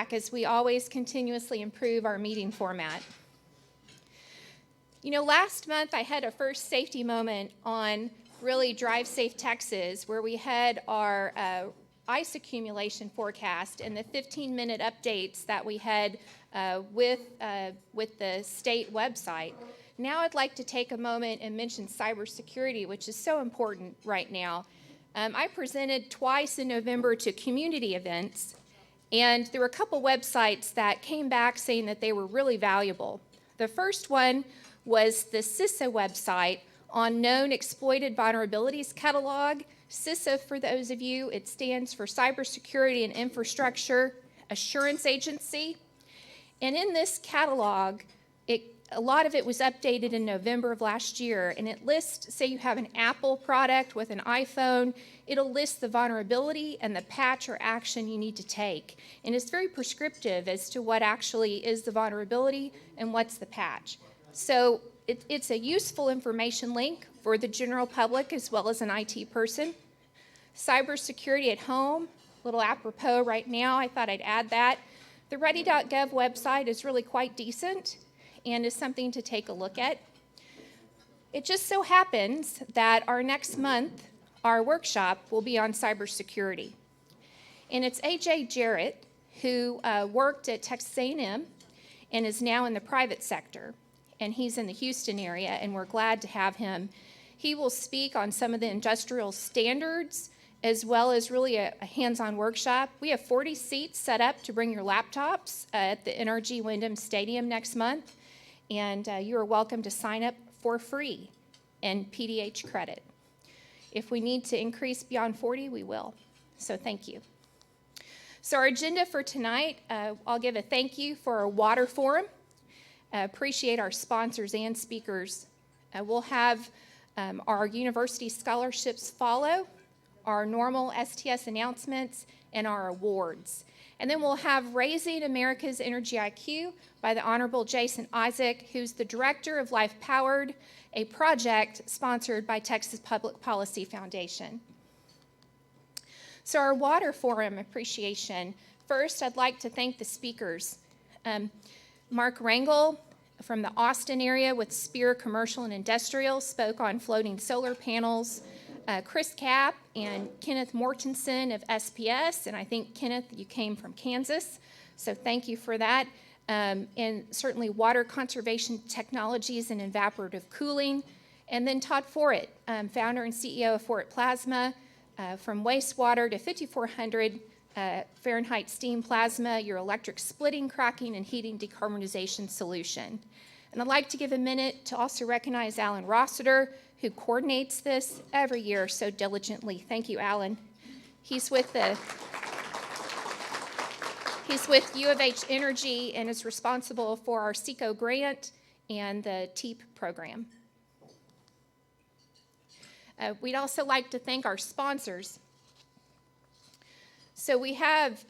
back as we always continuously improve our meeting format. You know, last month I had a first safety moment on really Drive Safe Texas, where we had our ice accumulation forecast and the 15-minute updates that we had with the state website. Now I'd like to take a moment and mention cybersecurity, which is so important right now. I presented twice in November to community events, and there were a couple websites that came back saying that they were really valuable. The first one was the CISA website on Known Exploited Vulnerabilities Catalog. CISA, for those of you, it stands for Cybersecurity and Infrastructure Assurance Agency. And in this catalog, a lot of it was updated in November of last year, and it lists, say you have an Apple product with an iPhone, it'll list the vulnerability and the patch or action you need to take. And it's very prescriptive as to what actually is the vulnerability and what's the patch. So it's a useful information link for the general public as well as an IT person. Cybersecurity at home, a little apropos right now, I thought I'd add that. The ready.gov website is really quite decent and is something to take a look at. It just so happens that our next month, our workshop will be on cybersecurity. And it's A.J. Jarrett, who worked at Texas A&M and is now in the private sector. And he's in the Houston area, and we're glad to have him. He will speak on some of the industrial standards, as well as really a hands-on workshop. We have 40 seats set up to bring your laptops at the NRG Wyndham Stadium next month, and you are welcome to sign up for free and PDH credit. If we need to increase beyond 40, we will. So thank you. So our agenda for tonight, I'll give a thank you for our water forum. Appreciate our sponsors and speakers. We'll have our university scholarships follow, our normal STS announcements, and our awards. And then we'll have Raising America's Energy IQ by the Honorable Jason Isaac, who's the Director of Life Powered, a project sponsored by Texas Public Policy Foundation. So our water forum appreciation. First, I'd like to thank the speakers. Mark Rangel from the Austin area with Spear Commercial and Industrial spoke on floating solar panels. Chris Kapp and Kenneth Mortensen of SPS, and I think, Kenneth, you came from Kansas, so thank you for that. And certainly water conservation technologies and evaporative cooling. And then Todd Forrett, founder and CEO of Forrett Plasma, from wastewater to 5,400 Fahrenheit steam plasma, your electric splitting, cracking, and heating decarbonization solution. And I'd like to give a minute to also recognize Alan Rossiter, who coordinates this every year so diligently. Thank you, Alan. He's with U of H Energy and is responsible for our SECO grant and the TEEP program. We'd also like to thank our sponsors. So we have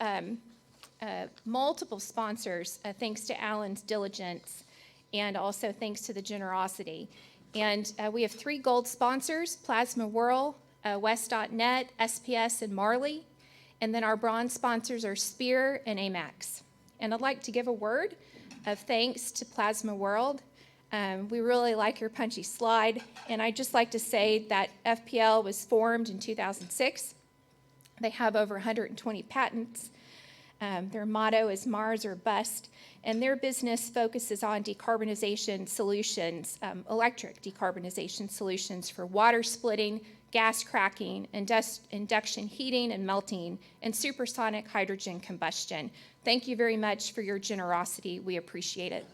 multiple sponsors, thanks to Alan's diligence and also thanks to the generosity. And we have 3 gold sponsors, Plasma Whirl, West.net, SPS, and Marley. And then our bronze sponsors are Spear and Amex. And I'd like to give a word of thanks to Plasma World. We really like your punchy slide. And I'd just like to say that FPL was formed in 2006. They have over 120 patents. Their motto is Mars or Bust. And their business focuses on decarbonization solutions, electric decarbonization solutions for water splitting, gas cracking, induction heating and melting, and supersonic hydrogen combustion. Thank you very much for your generosity. We appreciate it.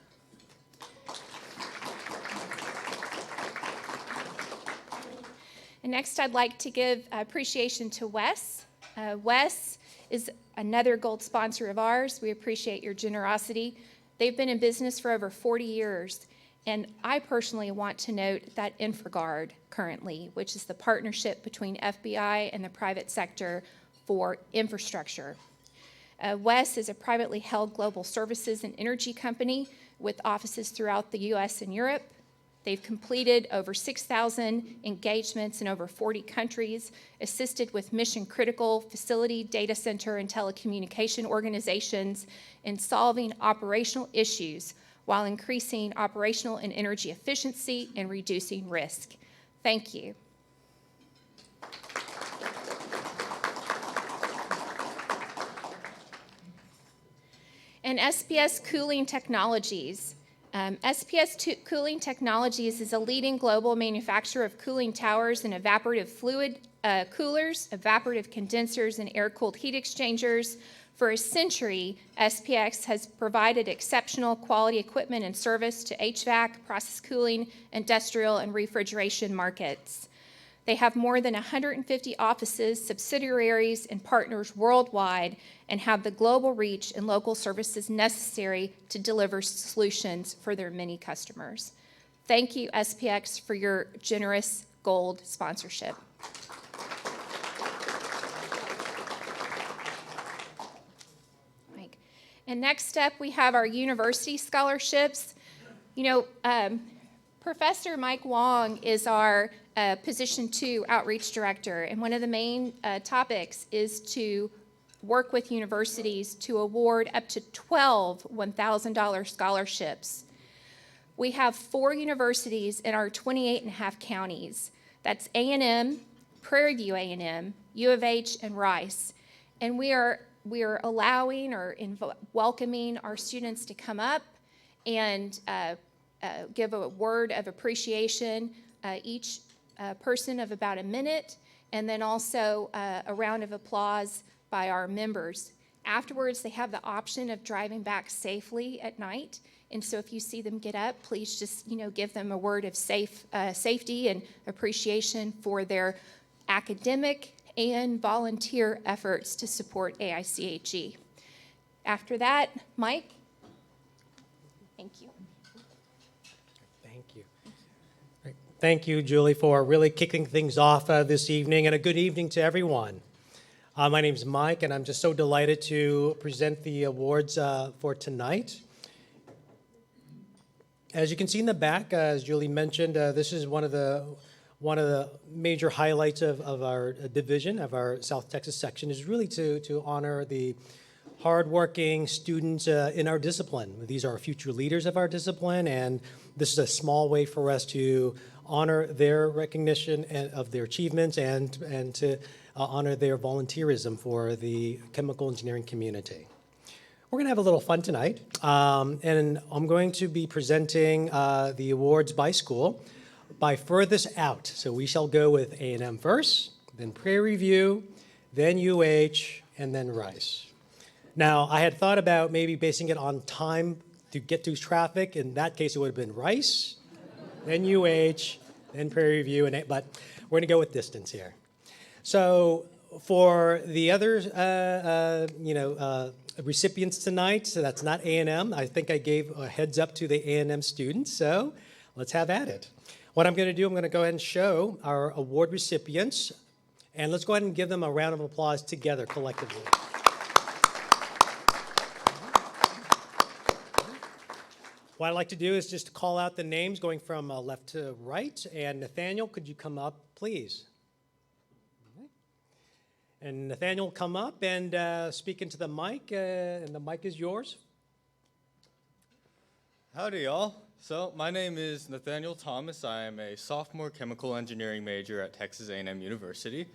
And next, I'd like to give appreciation to Wes. Wes is another gold sponsor of ours. We appreciate your generosity. They've been in business for over 40 years. And I personally want to note that InfraGard currently, which is the partnership between FBI and the private sector for infrastructure. WES is a privately held global services and energy company with offices throughout the U.S. and Europe. They've completed over 6,000 engagements in over 40 countries, assisted with mission-critical facility, data center, and telecommunication organizations in solving operational issues while increasing operational and energy efficiency and reducing risk. Thank you. And SPS Cooling Technologies. SPS Cooling Technologies is a leading global manufacturer of cooling towers and evaporative fluid coolers, evaporative condensers, and air-cooled heat exchangers. For a century, SPX has provided exceptional quality equipment and service to HVAC, process cooling, industrial, and refrigeration markets. They have more than 150 offices, subsidiaries, and partners worldwide, and have the global reach and local services necessary to deliver solutions for their many customers. Thank you, SPX, for your generous gold sponsorship. And next up, we have our university scholarships. You know, Professor Mike Wong is our Position 2 Outreach Director, and one of the main topics is to work with universities to award up to 12 $1,000 scholarships. We have 4 universities in our 28.5 counties. That's A&M, Prairie View A&M, U of H, and Rice. And we are allowing or welcoming our students to come up and give a word of appreciation, each person of about a minute, and then also a round of applause by our members. Afterwards, they have the option of driving back safely at night, and so if you see them get up, please just give them a word of safety and appreciation for their academic and volunteer efforts to support AIChE. After that, Mike. Thank you. Thank you. Great. Thank you, Julie, for really kicking things off this evening, and a good evening to everyone. My name is Mike, and I'm just so delighted to present the awards for tonight. As you can see in the back, as Julie mentioned, this is one of the major highlights of our division, of our South Texas section, is really to honor the hardworking students in our discipline. These are future leaders of our discipline, and this is a small way for us to honor their recognition of their achievements and to honor their volunteerism for the chemical engineering community. We're going to have a little fun tonight, and I'm going to be presenting the awards by school by furthest out. So we shall go with A&M first, then Prairie View, then UH, and then Rice. Now, I had thought about maybe basing it on time to get through traffic. In that case, it would have been Rice, then UH, then Prairie View, but we're going to go with distance here. So for the other, recipients tonight, so that's not A&M. I think I gave a heads up to the A&M students, so let's have at it. What I'm going to do, I'm going to go ahead and show our award recipients, and let's go ahead and give them a round of applause together collectively. What I'd like to do is just call out the names going from left to right, and Nathaniel, could you come up, please? And Nathaniel, come up and speak into the mic, and the mic is yours. Howdy, y'all. So my name is Nathaniel Thomas. I am a sophomore chemical engineering major at Texas A&M University.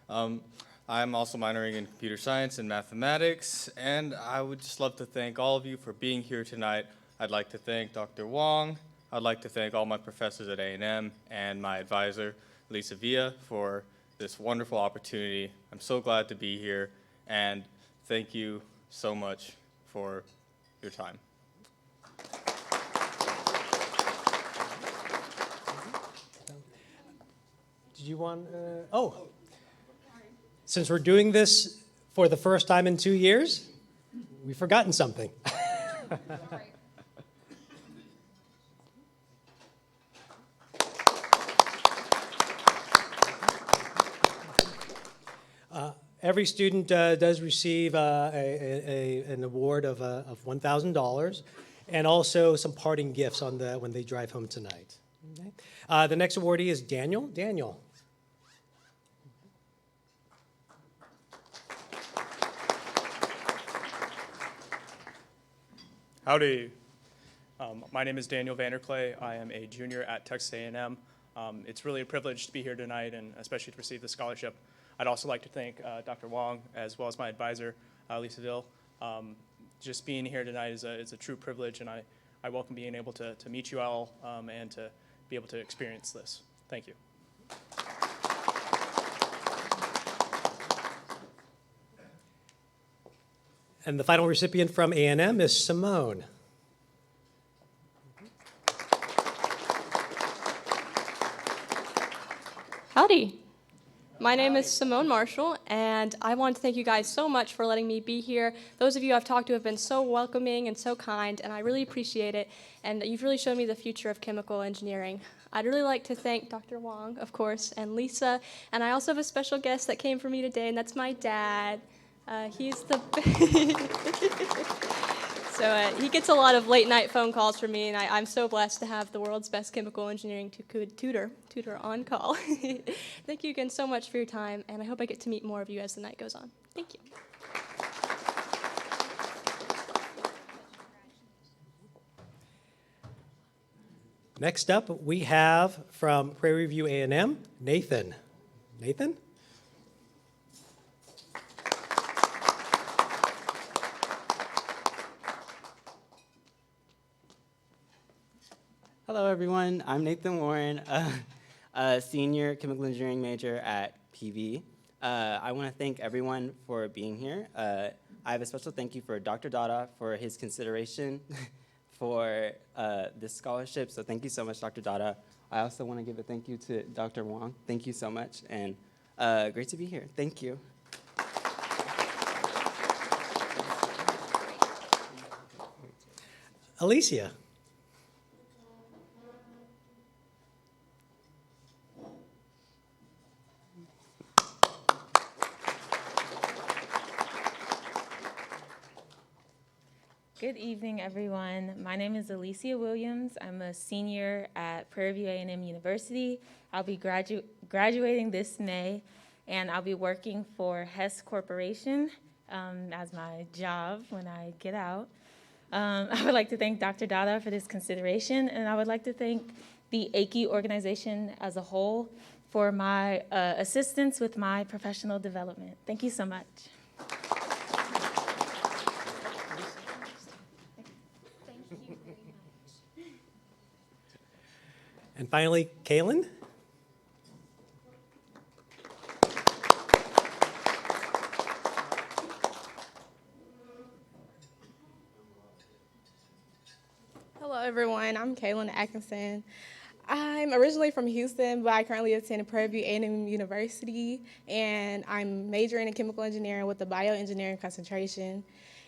I'm also minoring in computer science and mathematics, and I would just love to thank all of you for being here tonight. I'd like to thank Dr. Wong. I'd like to thank all my professors at A&M and my advisor, Lisa Villa, for this wonderful opportunity. I'm so glad to be here, and thank you so much for your time. Did you want, since we're doing this for the first time in 2 years, we've forgotten something. Every student does receive an award of $1,000 and also some parting gifts when they drive home tonight. Okay. The next awardee is Daniel. Daniel. Howdy. My name is Daniel Vanderclay. I am a junior at Texas A&M. It's really a privilege to be here tonight and especially to receive the scholarship. I'd also like to thank Dr. Wong as well as my advisor, Lisa Dill. Just being here tonight is a true privilege, and I welcome being able to meet you all and to be able to experience this. Thank you. And the final recipient from A&M is Simone. Howdy. My name is Simone Marshall, and I want to thank you guys so much for letting me be here. Those of you I've talked to have been so welcoming and so kind, and I really appreciate it. And you've really shown me the future of chemical engineering. I'd really like to thank Dr. Wong, of course, and Lisa. And I also have a special guest that came for me today, and that's my dad. He's the So he gets a lot of late night phone calls from me, and I'm so blessed to have the world's best chemical engineering tutor on call. Thank you again so much for your time, and I hope I get to meet more of you as the night goes on. Thank you. Next up, we have from Prairie View A&M, Nathan. Nathan? Hello, everyone. I'm Nathan Warren, a senior chemical engineering major at PV. I want to thank everyone for being here. I have a special thank you for Dr. Dada for his consideration for this scholarship. So thank you so much, Dr. Dada. I also want to give a thank you to Dr. Wong. Thank you so much, and great to be here. Thank you. Alicia. Good evening, everyone. My name is Alicia Williams. I'm a senior at Prairie View A&M University. I'll be graduating this May, and I'll be working for Hess Corporation as my job when I get out. I would like to thank Dr. Dada for this consideration, and I would like to thank the AIChE organization as a whole for my assistance with my professional development. Thank you so much. And finally, Kaylin. Hello, everyone. I'm Kaylin Atkinson. I'm originally from Houston, but I currently attend Prairie View A&M University, and I'm majoring in chemical engineering with a bioengineering concentration.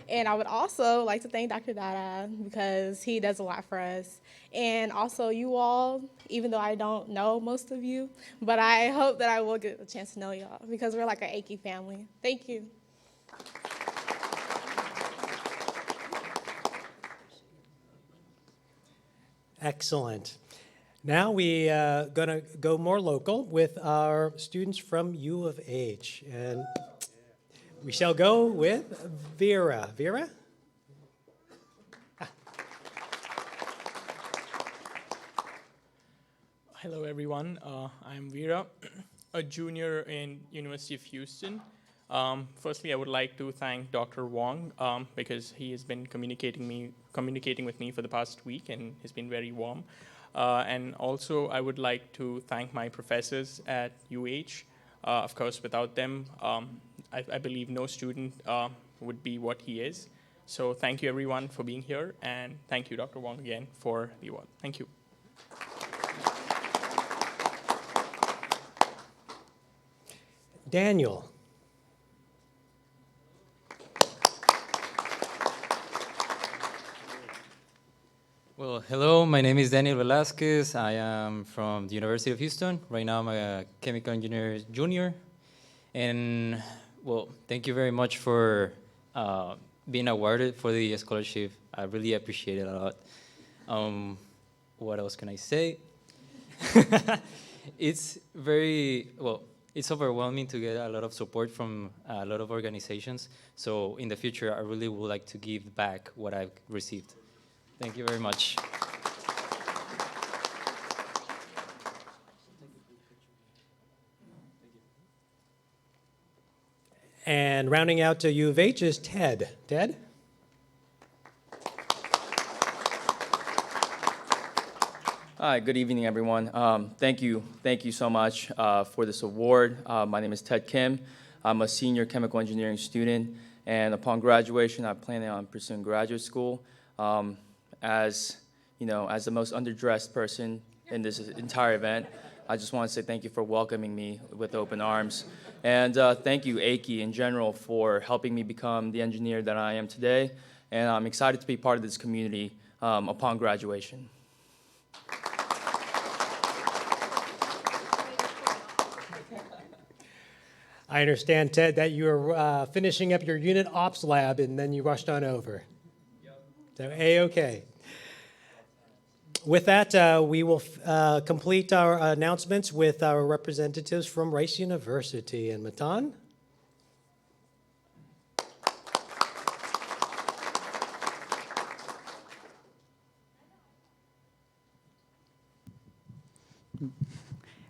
And I would also like to thank Dr. Dada because he does a lot for us. And also you all, even though I don't know most of you, but I hope that I will get a chance to know y'all because we're like an AIChE family. Thank you. Excellent. Now we going to go more local with our students from U of H. And we shall go with Vera. Vera? Hello, everyone. I'm Vera, a junior in University of Houston. Firstly, I would like to thank Dr. Wong because he has been communicating with me for the past week, and he's been very warm. And also, I would like to thank my professors at UH. Of course, without them, I believe no student would be what he is. So thank you, everyone, for being here, and thank you, Dr. Wong, again, for the award. Thank you. Daniel. Well, hello, my name is Daniel Velasquez. I am from the University of Houston. Right now I'm a chemical engineer junior. And, well, thank you very much for being awarded for the scholarship. I really appreciate it a lot. What else can I say? It's very, well, it's overwhelming to get a lot of support from a lot of organizations. So in the future, I really would like to give back what I've received. Thank you very much. And rounding out to U of H is Ted. Ted? Hi, good evening, everyone. Thank you so much for this award. My name is Ted Kim. I'm a senior chemical engineering student, and upon graduation, I plan on pursuing graduate school. As the most underdressed person in this entire event, I just want to say thank you for welcoming me with open arms, and thank you, AIChE in general, for helping me become the engineer that I am today. And I'm excited to be part of this community upon graduation. I understand, Ted, that you were finishing up your unit ops lab and then you rushed on over. Yep. So, A-okay. With that, we will complete our announcements with our representatives from Rice University. And Matan?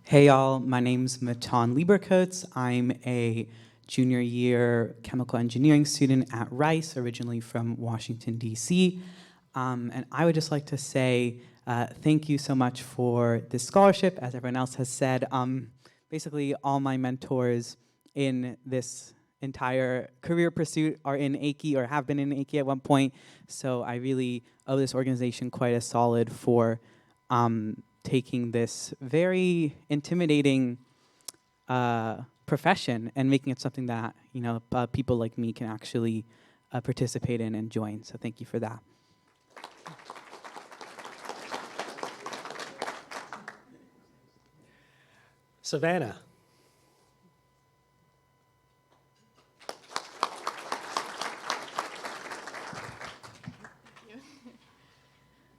Hey y'all, my name's Matan Lieberkutz. I'm a junior year chemical engineering student at Rice, originally from Washington, D.C. And I would just like to say thank you so much for this scholarship. As everyone else has said, basically all my mentors in this entire career pursuit are in AIChE or have been in AIChE at one point. So I really owe this organization quite a solid for taking this very intimidating profession and making it something that people like me can actually participate in and join. So thank you for that. Savannah.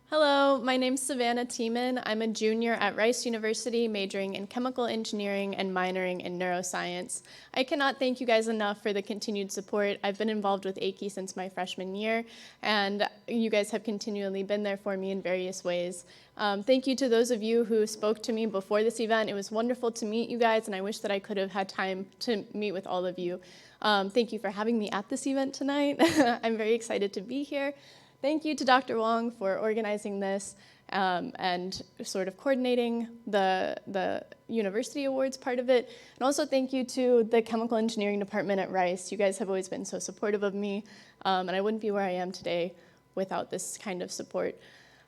Hello, my name's Savannah Tiemann. I'm a junior at Rice University, majoring in chemical engineering and minoring in neuroscience. I cannot thank you guys enough for the continued support. I've been involved with AIChE since my freshman year, and you guys have continually been there for me in various ways. Thank you to those of you who spoke to me before this event. It was wonderful to meet you guys, and I wish that I could have had time to meet with all of you. Thank you for having me at this event tonight. I'm very excited to be here. Thank you to Dr. Wong for organizing this and sort of coordinating the university awards part of it. And also thank you to the chemical engineering department at Rice. You guys have always been so supportive of me, and I wouldn't be where I am today without this kind of support.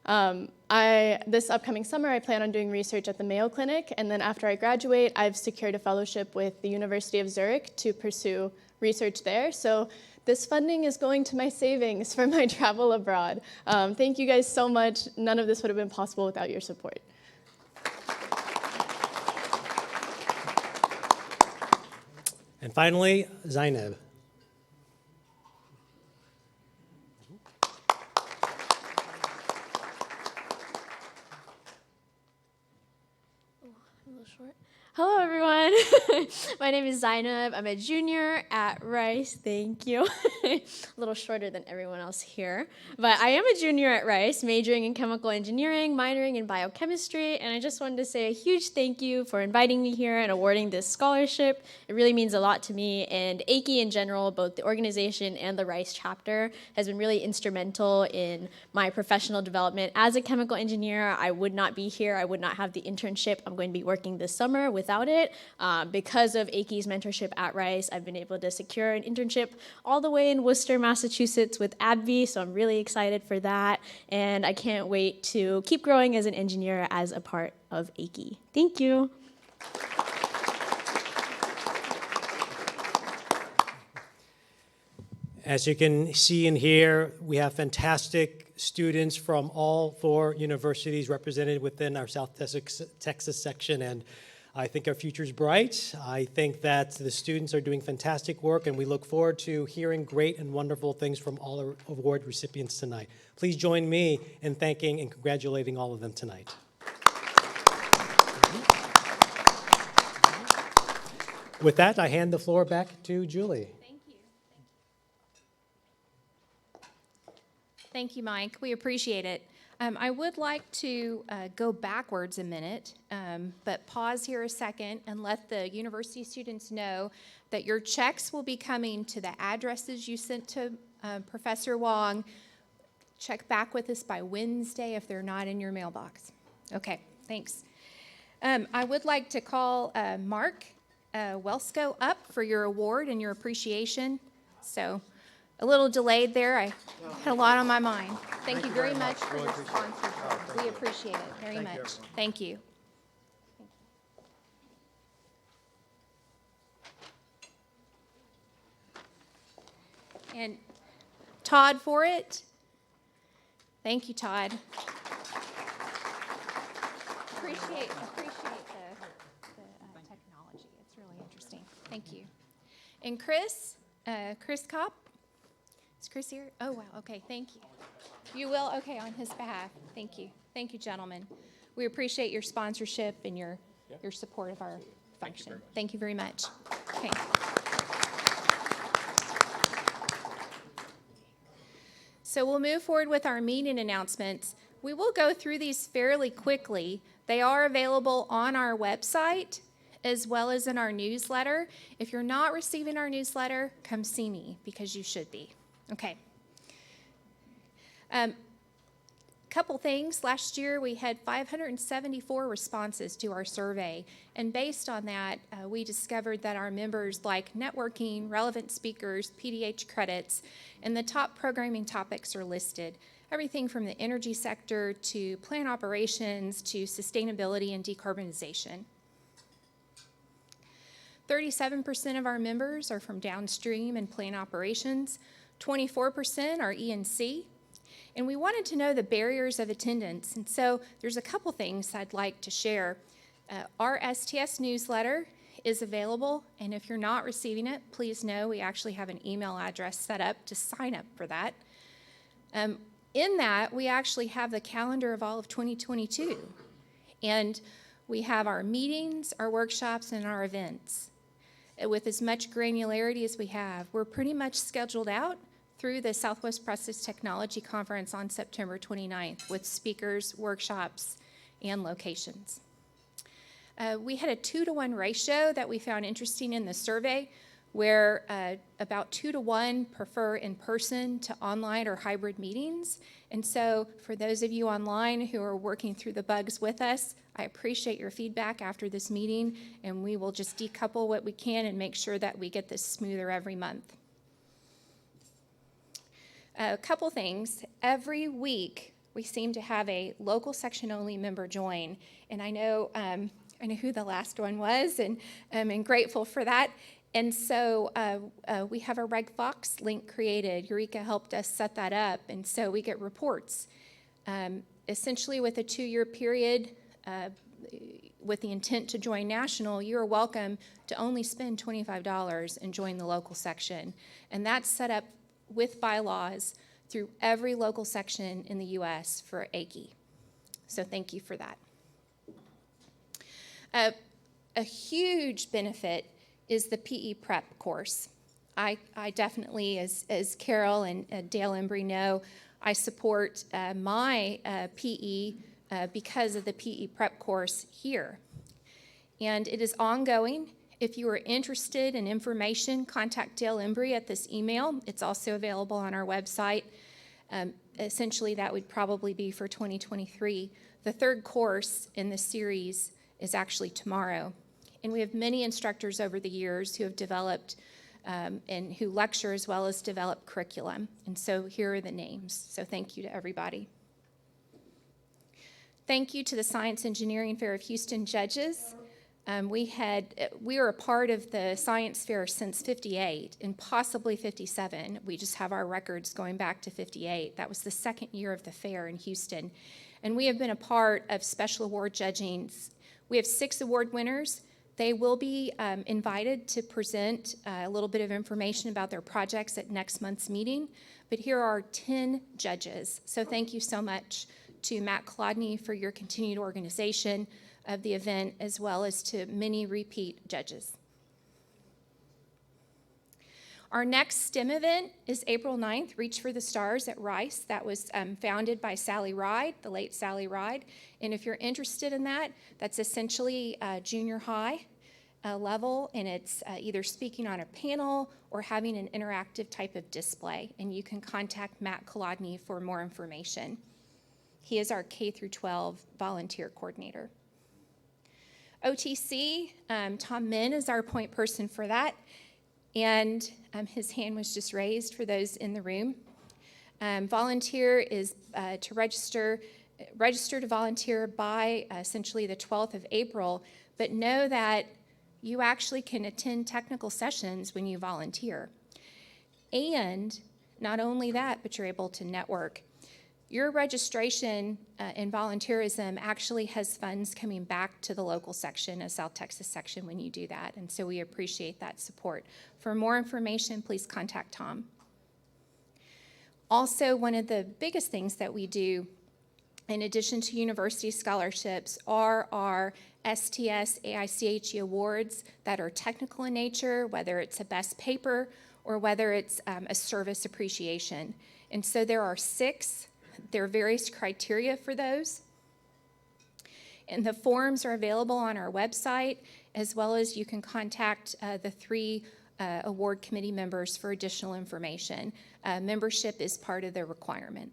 This upcoming summer, I plan on doing research at the Mayo Clinic, and then after I graduate, I've secured a fellowship with the University of Zurich to pursue research there. So this funding is going to my savings for my travel abroad. Thank you guys so much. None of this would have been possible without your support. And finally, Zainab. Hello, everyone. My name is Zainab. I'm a junior at Rice. Thank you. A little shorter than everyone else here. But I am a junior at Rice, majoring in chemical engineering, minoring in biochemistry, and I just wanted to say a huge thank you for inviting me here and awarding this scholarship. It really means a lot to me, and AIChE in general, both the organization and the Rice chapter, has been really instrumental in my professional development. As a chemical engineer, I would not be here. I would not have the internship I'm going to be working this summer without it. Because of AIChE's mentorship at Rice, I've been able to secure an internship all the way in Worcester, Massachusetts with AbbVie, so I'm really excited for that, and I can't wait to keep growing as an engineer as a part of AIChE. Thank you. As you can see and hear, we have fantastic students from all 4 universities represented within our South Texas section, and I think our future is bright. I think that the students are doing fantastic work, and we look forward to hearing great and wonderful things from all our award recipients tonight. Please join me in thanking and congratulating all of them tonight. With that, I hand the floor back to Julie. Thank you. Thank you, Mike. We appreciate it. I would like to go backwards a minute, but pause here a second and let the university students know that your checks will be coming to the addresses you sent to Professor Wong. Check back with us by Wednesday if they're not in your mailbox. Okay, thanks. I would like to call Mark Welsco up for your award and your appreciation. So, a little delayed there. I had a lot on my mind. Thank you very much for your sponsorship. We appreciate it very much. Thank you. And Todd for it. Thank you, Todd. Appreciate the technology. It's really interesting. Thank you. And Chris Kopp. Is Chris here? Oh, wow. Okay, thank you. You will? Okay, on his behalf. Thank you. Thank you, gentlemen. We appreciate your sponsorship and your support of our function. Thank you very much. Okay. So we'll move forward with our meeting announcements. We will go through these fairly quickly. They are available on our website as well as in our newsletter. If you're not receiving our newsletter, come see me because you should be. Okay. Couple things. Last year we had 574 responses to our survey, and based on that, we discovered that our members like networking, relevant speakers, PDH credits, and the top programming topics are listed. Everything from the energy sector to plant operations to sustainability and decarbonization. 37% of our members are from downstream and plant operations. 24% are E&C. And we wanted to know the barriers of attendance. And so there's a couple things I'd like to share. Our STS newsletter is available. And if you're not receiving it, please know we actually have an email address set up to sign up for that. In that, we actually have the calendar of all of 2022. And we have our meetings, our workshops, and our events. With as much granularity as we have, we're pretty much scheduled out through the Southwest Process Technology Conference on September 29th with speakers, workshops, and locations. We had a 2-to-1 ratio that we found interesting in the survey, where about 2-to-1 prefer in-person to online or hybrid meetings. And so for those of you online who are working through the bugs with us, I appreciate your feedback after this meeting, and we will just decouple what we can and make sure that we get this smoother every month. A couple things. Every week, we seem to have a local section-only member join, and I know who the last one was, and I'm grateful for that. And so we have a Reg Fox link created. Eureka helped us set that up, and so we get reports. Essentially, with a 2-year period, with the intent to join national, you are welcome to only spend $25 and join the local section. And that's set up with bylaws through every local section in the U.S. for AIChE. So thank you for that. A huge benefit is the PE prep course. I definitely, as Carol and Dale Embry know, I support my PE because of the PE prep course here. And it is ongoing. If you are interested in information, contact Dale Embry at this email. It's also available on our website. Essentially, that would probably be for 2023. The third course in this series is actually tomorrow. And we have many instructors over the years who have developed and who lecture as well as develop curriculum. And so here are the names. So thank you to everybody. Thank you to the Science Engineering Fair of Houston judges. We were a part of the Science Fair since 58 and possibly 57. We just have our records going back to 58. That was the second year of the fair in Houston. And we have been a part of special award judging. We have 6 award winners. They will be invited to present a little bit of information about their projects at next month's meeting. But here are 10 judges. So thank you so much to Matt Klodney for your continued organization of the event, as well as to many repeat judges. Our next STEM event is April 9th, Reach for the Stars at Rice. That was founded by Sally Ride, the late Sally Ride. And if you're interested in that, that's essentially junior high level, and it's either speaking on a panel or having an interactive type of display. And you can contact Matt Kolodny for more information. He is our K through 12 volunteer coordinator. OTC, Tom Min is our point person for that. And his hand was just raised for those in the room. Volunteer is to register to volunteer by essentially the 12th of April, but know that you actually can attend technical sessions when you volunteer. And not only that, but you're able to network. Your registration in volunteerism actually has funds coming back to the local section, a South Texas section, when you do that. And so we appreciate that support. For more information, please contact Tom. Also, one of the biggest things that we do, in addition to university scholarships, are our STS AIChE awards that are technical in nature, whether it's a best paper or whether it's a service appreciation. And so there are 6. There are various criteria for those. And the forms are available on our website, as well as you can contact the 3 award committee members for additional information. Membership is part of the requirement.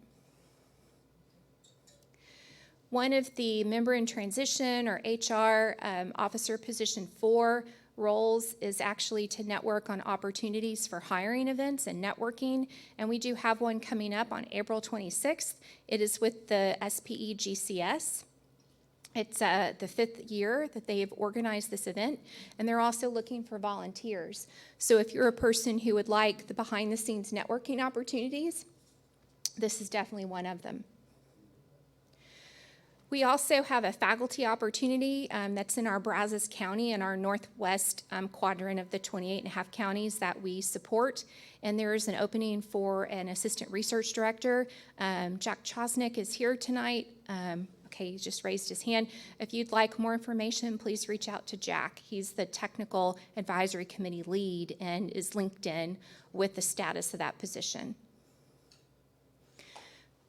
One of the member in transition or HR officer position 4 roles is actually to network on opportunities for hiring events and networking, and we do have one coming up on April 26th. It is with the SPE GCS. It's the 5th year that they have organized this event, and they're also looking for volunteers. So if you're a person who would like the behind-the-scenes networking opportunities, this is definitely one of them. We also have a faculty opportunity that's in our Brazos County in our northwest quadrant of the 28.5 counties that we support. And there is an opening for an assistant research director. Jack Chosnick is here tonight. Okay, he just raised his hand. If you'd like more information, please reach out to Jack. He's the technical advisory committee lead and is linked in with the status of that position.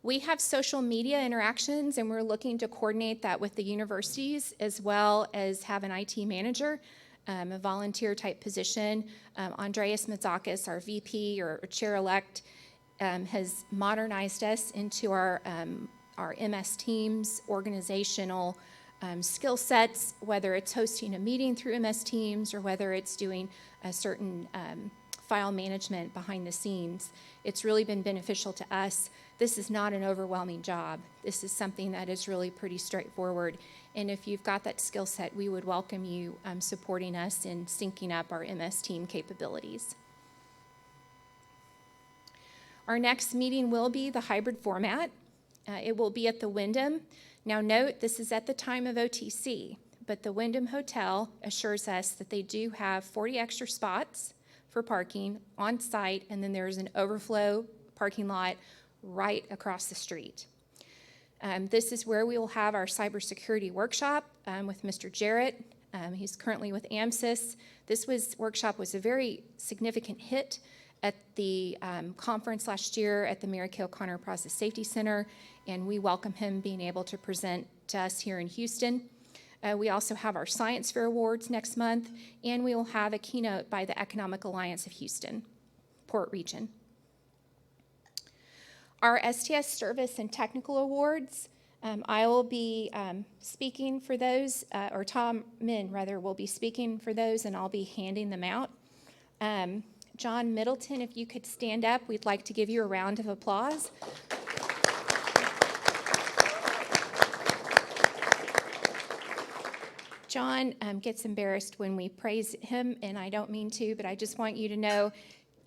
We have social media interactions, and we're looking to coordinate that with the universities, as well as have an IT manager, a volunteer type position. Andreas Matsakis, our VP or chair-elect, has modernized us into our MS Teams organizational skill sets, whether it's hosting a meeting through MS Teams or whether it's doing a certain file management behind the scenes. It's really been beneficial to us. This is not an overwhelming job. This is something that is really pretty straightforward. And if you've got that skill set, we would welcome you supporting us in syncing up our MS team capabilities. Our next meeting will be the hybrid format. It will be at the Wyndham. Now note, this is at the time of OTC, but the Wyndham Hotel assures us that they do have 40 extra spots for parking on site, and then there's an overflow parking lot right across the street. This is where we will have our cybersecurity workshop with Mr. Jarrett. He's currently with AMSYS. This workshop was a very significant hit at the conference last year at the Mary Kay O'Connor Process Safety Center, and we welcome him being able to present to us here in Houston. We also have our Science Fair Awards next month, and we will have a keynote by the Economic Alliance of Houston, Port Region. Our STS Service and Technical Awards, I will be speaking for those, or Tom Min, rather, will be speaking for those, and I'll be handing them out. John Middleton, if you could stand up, we'd like to give you a round of applause. John gets embarrassed when we praise him, and I don't mean to, but I just want you to know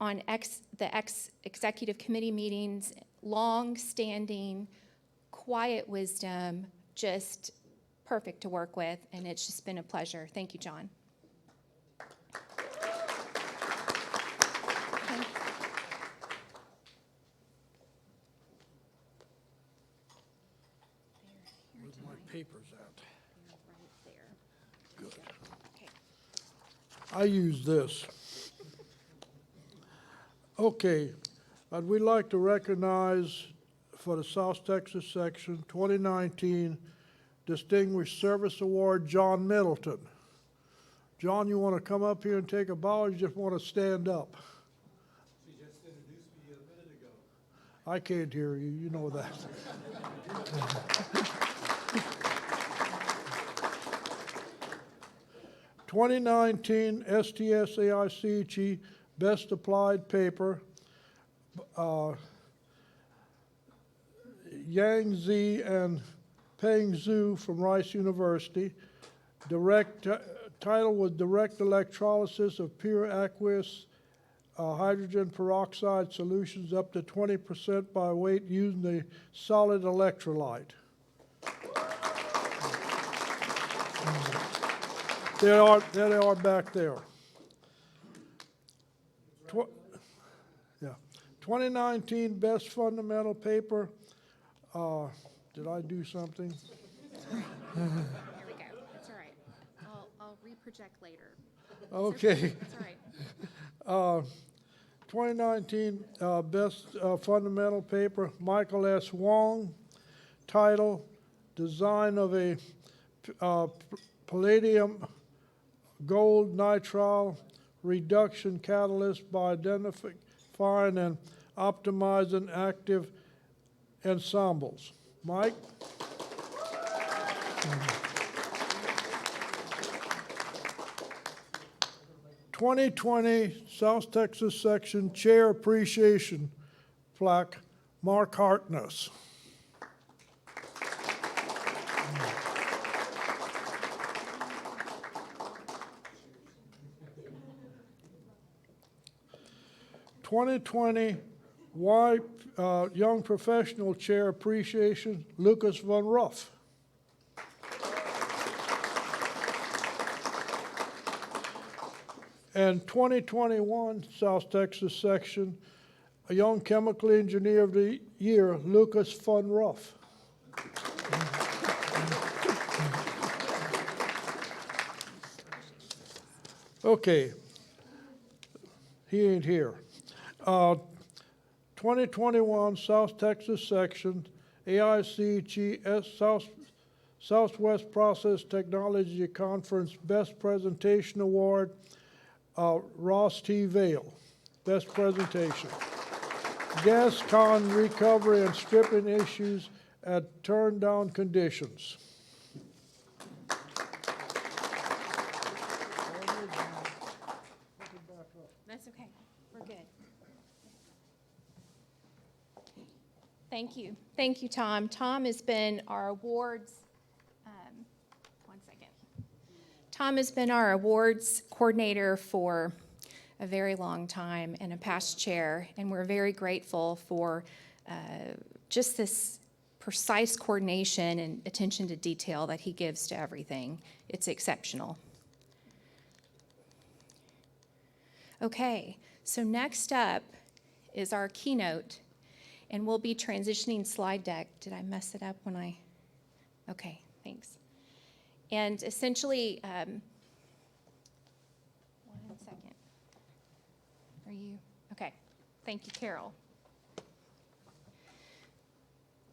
on the executive committee meetings, long-standing, quiet wisdom, just perfect to work with, and it's just been a pleasure. Thank you, John. Where's my papers at? Good. I use this. Okay, we'd like to recognize for the South Texas section 2019 Distinguished Service Award, John Middleton. John, you want to come up here and take a bow, or you just want to stand up? She just introduced me a minute ago. I can't hear you, you know that. 2019 STS AIChE Best Applied Paper, Yang Zi and Peng Zhu from Rice University. Title was Direct Electrolysis of Pure Aqueous Hydrogen Peroxide Solutions up to 20% by weight using the solid electrolyte. There they are back there. 2019 Best Fundamental Paper. Did I do something? There we go. That's all right. I'll reproject later. Okay. That's all right. 2019 Best Fundamental Paper, Michael S. Wong. Title, Design of a Palladium Gold Nitrile Reduction Catalyst by Identifying and Optimizing Active Ensembles. Mike? ...2020 South Texas Section Chair Appreciation Plaque, Mark Hartness. ...2020 Young Professional Chair Appreciation, Lucas Von Ruff. And 2021 South Texas Section, a Young Chemical Engineer of the Year, Lucas Von Ruff. Okay, he ain't here. 2021 South Texas Section, AIChE Southwest Process Technology Conference Best Presentation Award, Ross T. Vale, Best Presentation. Gas con recovery and stripping issues at turn down conditions. That's okay. We're good. Thank you. Thank you, Tom. Tom has been our awards, one second. Tom has been our awards coordinator for a very long time and a past chair, and we're very grateful for just this precise coordination and attention to detail that he gives to everything. It's exceptional. Okay, so next up is our keynote, and we'll be transitioning slide deck. Did I mess it up when I? Okay, thanks. And essentially, 1 second. Are you? Okay, thank you, Carol.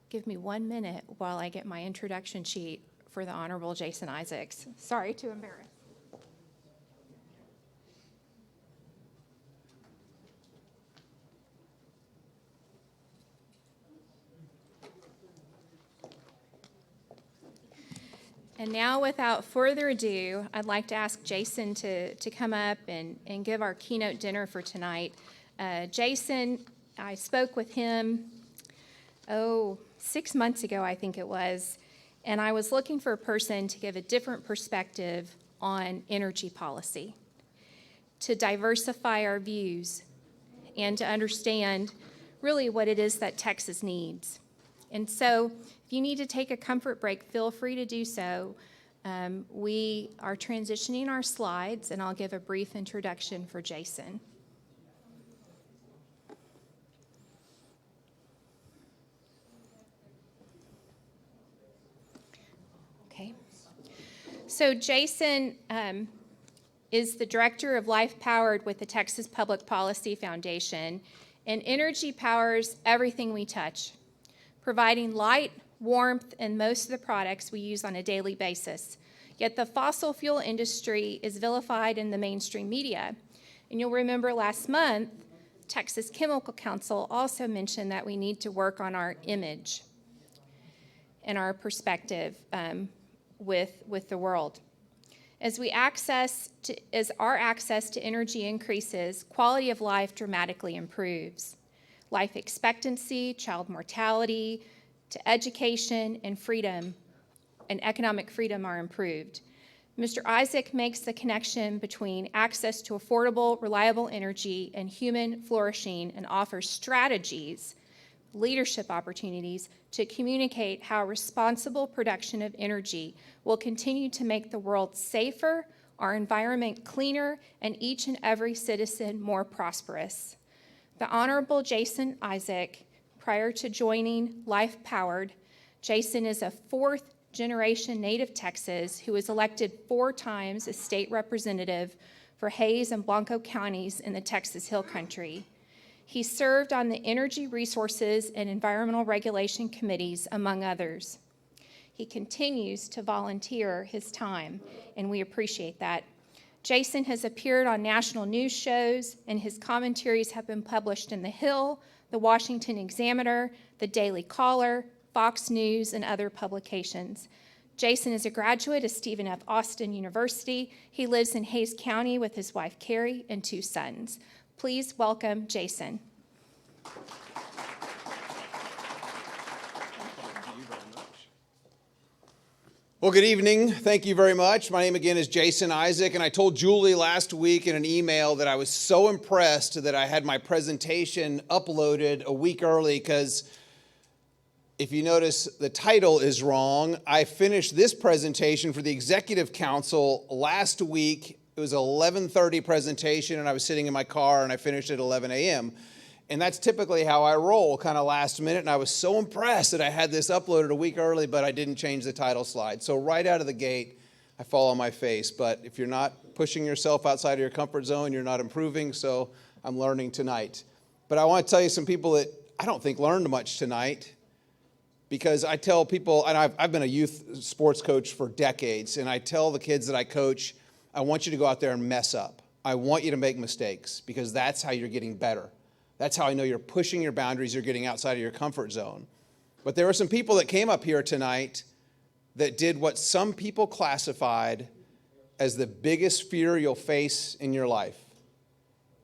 Give me 1 minute while I get my introduction sheet for the Honorable Jason Isaacs. Sorry to embarrass. And now, without further ado, I'd like to ask Jason to come up and give our keynote dinner for tonight. Jason, I spoke with him, 6 months ago, I think it was, and I was looking for a person to give a different perspective on energy policy, to diversify our views, and to understand really what it is that Texas needs. And so, if you need to take a comfort break, feel free to do so. We are transitioning our slides, and I'll give a brief introduction for Jason. Okay. So Jason is the Director of Life Powered with the Texas Public Policy Foundation, and energy powers everything we touch, providing light, warmth, and most of the products we use on a daily basis. Yet the fossil fuel industry is vilified in the mainstream media. And you'll remember last month, Texas Chemical Council also mentioned that we need to work on our image and our perspective with the world. As our access to energy increases, quality of life dramatically improves. Life expectancy, child mortality, to education and freedom and economic freedom are improved. Mr. AIChE makes the connection between access to affordable, reliable energy and human flourishing and offers strategies, leadership opportunities to communicate how responsible production of energy will continue to make the world safer, our environment cleaner, and each and every citizen more prosperous. The Honorable Jason AIChE, prior to joining Life Powered, Jason is a fourth-generation native Texas who was elected 4 times as state representative for Hays and Blanco counties in the Texas Hill Country. He served on the Energy Resources and Environmental Regulation Committees, among others. He continues to volunteer his time, and we appreciate that. Jason has appeared on national news shows, and his commentaries have been published in The Hill, The Washington Examiner, The Daily Caller, Fox News, and other publications. Jason is a graduate of Stephen F. Austin University. He lives in Hays County with his wife, Carrie, and 2 sons. Please welcome Jason. Well, good evening. Thank you very much. My name again is Jason AIChE, and I told Julie last week in an email that I was so impressed that I had my presentation uploaded a week early because if you notice, the title is wrong. I finished this presentation for the Executive Council last week. It was an 11:30 presentation, and I was sitting in my car, and I finished at 11 a.m. And that's typically how I roll, kind of last minute, and I was so impressed that I had this uploaded a week early, but I didn't change the title slide. So right out of the gate, I fall on my face. But if you're not pushing yourself outside of your comfort zone, you're not improving, so I'm learning tonight. But I want to tell you some people that I don't think learned much tonight, because I tell people, and I've been a youth sports coach for decades, and I tell the kids that I coach, I want you to go out there and mess up. I want you to make mistakes, because that's how you're getting better. That's how I know you're pushing your boundaries, you're getting outside of your comfort zone. But there were some people that came up here tonight that did what some people classified as the biggest fear you'll face in your life.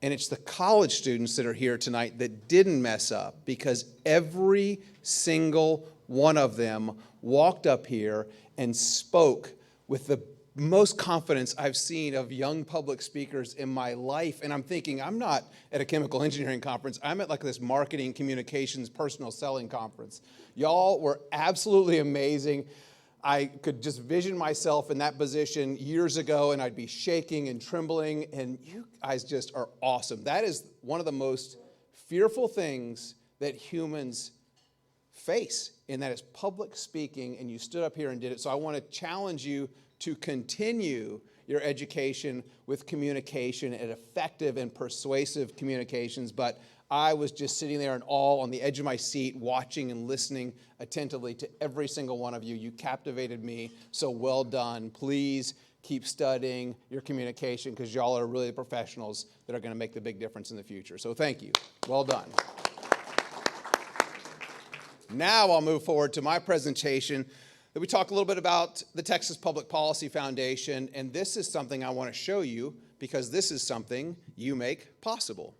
And it's the college students that are here tonight that didn't mess up, because every single one of them walked up here and spoke with the most confidence I've seen of young public speakers in my life. And I'm thinking, I'm not at a chemical engineering conference. I'm at like this marketing, communications, personal selling conference. Y'all were absolutely amazing. I could just vision myself in that position years ago, and I'd be shaking and trembling, and you guys just are awesome. That is one of the most fearful things that humans face, and that is public speaking, and you stood up here and did it. So I want to challenge you to continue your education with communication and effective and persuasive communications. But I was just sitting there in awe on the edge of my seat, watching and listening attentively to every single one of you. You captivated me, so well done. Please keep studying your communication, because y'all are really the professionals that are going to make the big difference in the future. So thank you. Well done. Now I'll move forward to my presentation. That we talk a little bit about the Texas Public Policy Foundation, and this is something I want to show you, because this is something you make possible.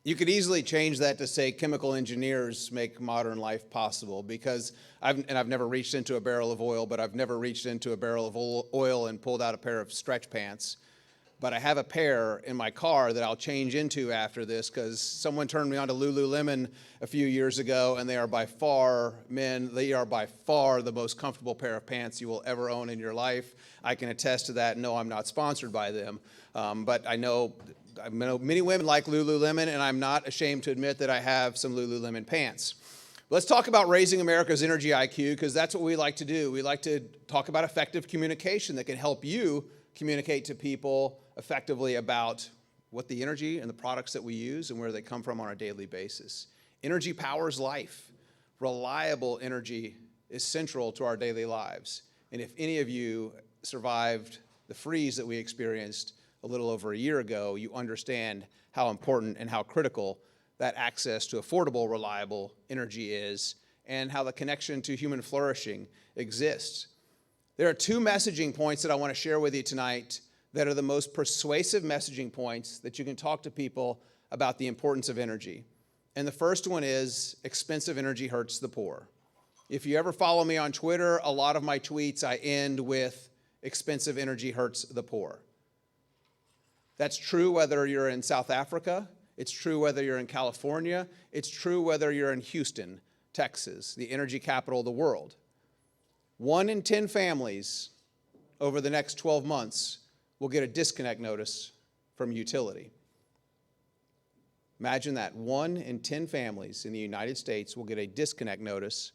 You could easily change that to say chemical engineers make modern life possible, because I've never reached into a barrel of oil, but I've never reached into a barrel of oil and pulled out a pair of stretch pants. But I have a pair in my car that I'll change into after this, because someone turned me on to Lululemon a few years ago, and they are by far the most comfortable pair of pants you will ever own in your life. I can attest to that. No, I'm not sponsored by them, but I know many women like Lululemon, and I'm not ashamed to admit that I have some Lululemon pants. Let's talk about raising America's energy IQ, because that's what we like to do. We like to talk about effective communication that can help you communicate to people effectively about what the energy and the products that we use and where they come from on a daily basis. Energy powers life. Reliable energy is central to our daily lives. And if any of you survived the freeze that we experienced a little over a year ago, you understand how important and how critical that access to affordable, reliable energy is, and how the connection to human flourishing exists. There are two messaging points that I want to share with you tonight that are the most persuasive messaging points that you can talk to people about the importance of energy. And the first one is, expensive energy hurts the poor. If you ever follow me on Twitter, a lot of my tweets I end with, expensive energy hurts the poor. That's true whether you're in South Africa, it's true whether you're in California, it's true whether you're in Houston, Texas, the energy capital of the world. 1 in 10 families over the next 12 months will get a disconnect notice from utility. Imagine that. 1 in 10 families in the United States will get a disconnect notice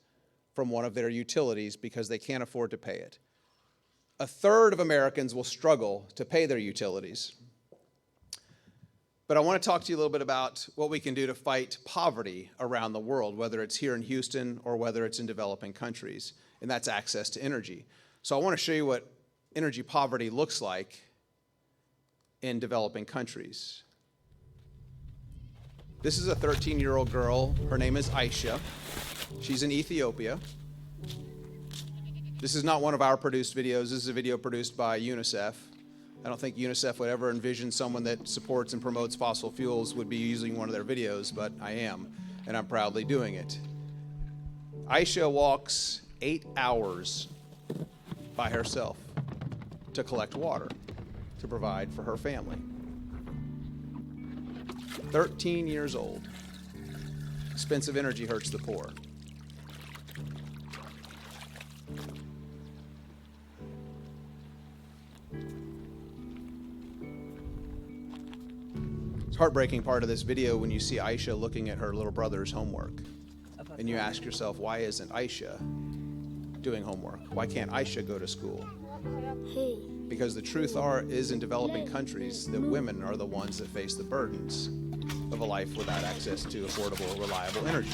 from one of their utilities because they can't afford to pay it. 1/3 of Americans will struggle to pay their utilities. But I want to talk to you a little bit about what we can do to fight poverty around the world, whether it's here in Houston or whether it's in developing countries, and that's access to energy. So I want to show you what energy poverty looks like in developing countries. This is a 13-year-old girl. Her name is AIChE. She's in Ethiopia. This is not one of our produced videos. This is a video produced by UNICEF. I don't think UNICEF would ever envision someone that supports and promotes fossil fuels would be using one of their videos, but I am, and I'm proudly doing it. AIChE walks 8 hours by herself to collect water to provide for her family. 13 years old. Expensive energy hurts the poor. It's a heartbreaking part of this video when you see AIChE looking at her little brother's homework. And you ask yourself, why isn't AIChE doing homework? Why can't AIChE go to school? Because the truth is in developing countries that women are the ones that face the burdens of a life without access to affordable, reliable energy.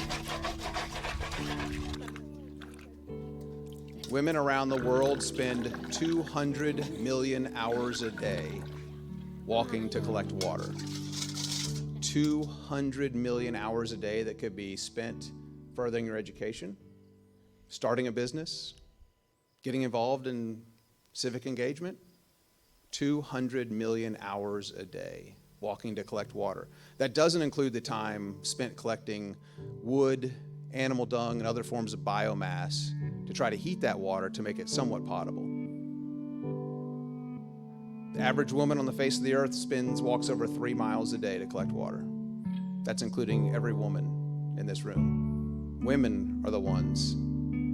Women around the world spend 200 million hours a day walking to collect water. 200 million hours a day that could be spent furthering your education, starting a business, getting involved in civic engagement. 200 million hours a day walking to collect water. That doesn't include the time spent collecting wood, animal dung, and other forms of biomass to try to heat that water to make it somewhat potable. The average woman on the face of the earth walks over 3 miles a day to collect water. That's including every woman in this room. Women are the ones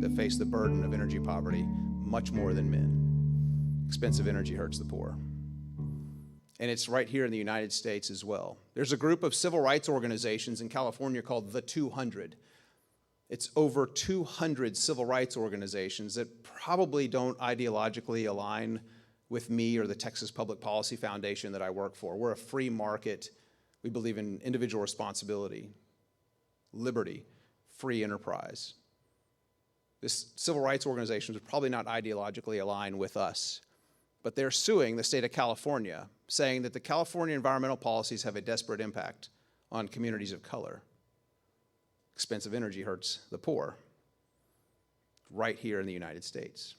that face the burden of energy poverty much more than men. Expensive energy hurts the poor. And it's right here in the United States as well. There's a group of civil rights organizations in California called the 200. It's over 200 civil rights organizations that probably don't ideologically align with me or the Texas Public Policy Foundation that I work for. We're a free market. We believe in individual responsibility, liberty, free enterprise. This civil rights organization is probably not ideologically aligned with us, but they're suing the state of California, saying that the California environmental policies have a desperate impact on communities of color. Expensive energy hurts the poor, right here in the United States.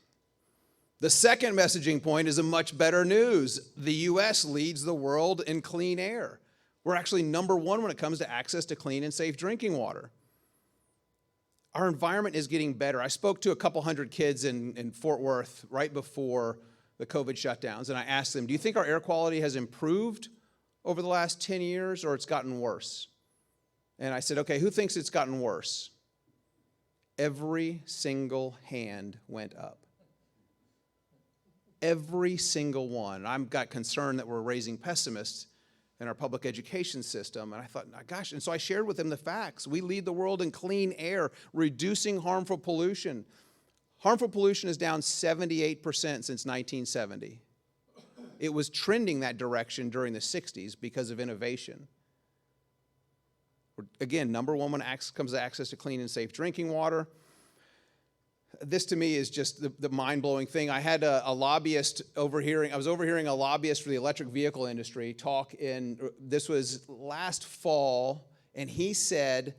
The second messaging point is a much better news. The U.S. leads the world in clean air. We're actually number one when it comes to access to clean and safe drinking water. Our environment is getting better. I spoke to a couple hundred kids in Fort Worth right before the COVID shutdowns, and I asked them, do you think our air quality has improved over the last 10 years or it's gotten worse? And I said, okay, who thinks it's gotten worse? Every single hand went up. Every single one. I've got concern that we're raising pessimists in our public education system. And I thought, gosh, and so I shared with them the facts. We lead the world in clean air, reducing harmful pollution. Harmful pollution is down 78% since 1970. It was trending that direction during the 60s because of innovation. We're, again, number one when it comes to access to clean and safe drinking water. This to me is just the mind-blowing thing. I had a lobbyist overhearing, I was overhearing a lobbyist for the electric vehicle industry talk this was last fall, and he said,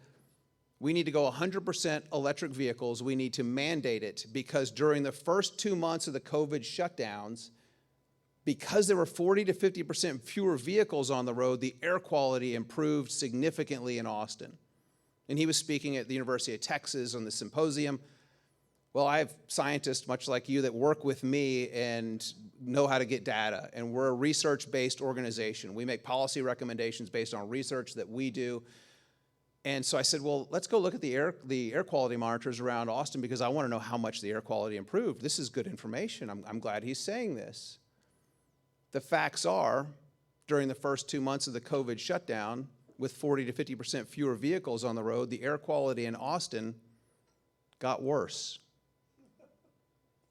we need to go 100% electric vehicles. We need to mandate it because during the first 2 months of the COVID shutdowns, because there were 40 to 50% fewer vehicles on the road, the air quality improved significantly in Austin. And he was speaking at the University of Texas on the symposium. Well, I have scientists, much like you, that work with me and know how to get data. And we're a research-based organization. We make policy recommendations based on research that we do. And so I said, well, let's go look at the air quality monitors around Austin because I want to know how much the air quality improved. This is good information. I'm glad he's saying this. The facts are, during the first 2 months of the COVID shutdown, with 40 to 50% fewer vehicles on the road, the air quality in Austin got worse.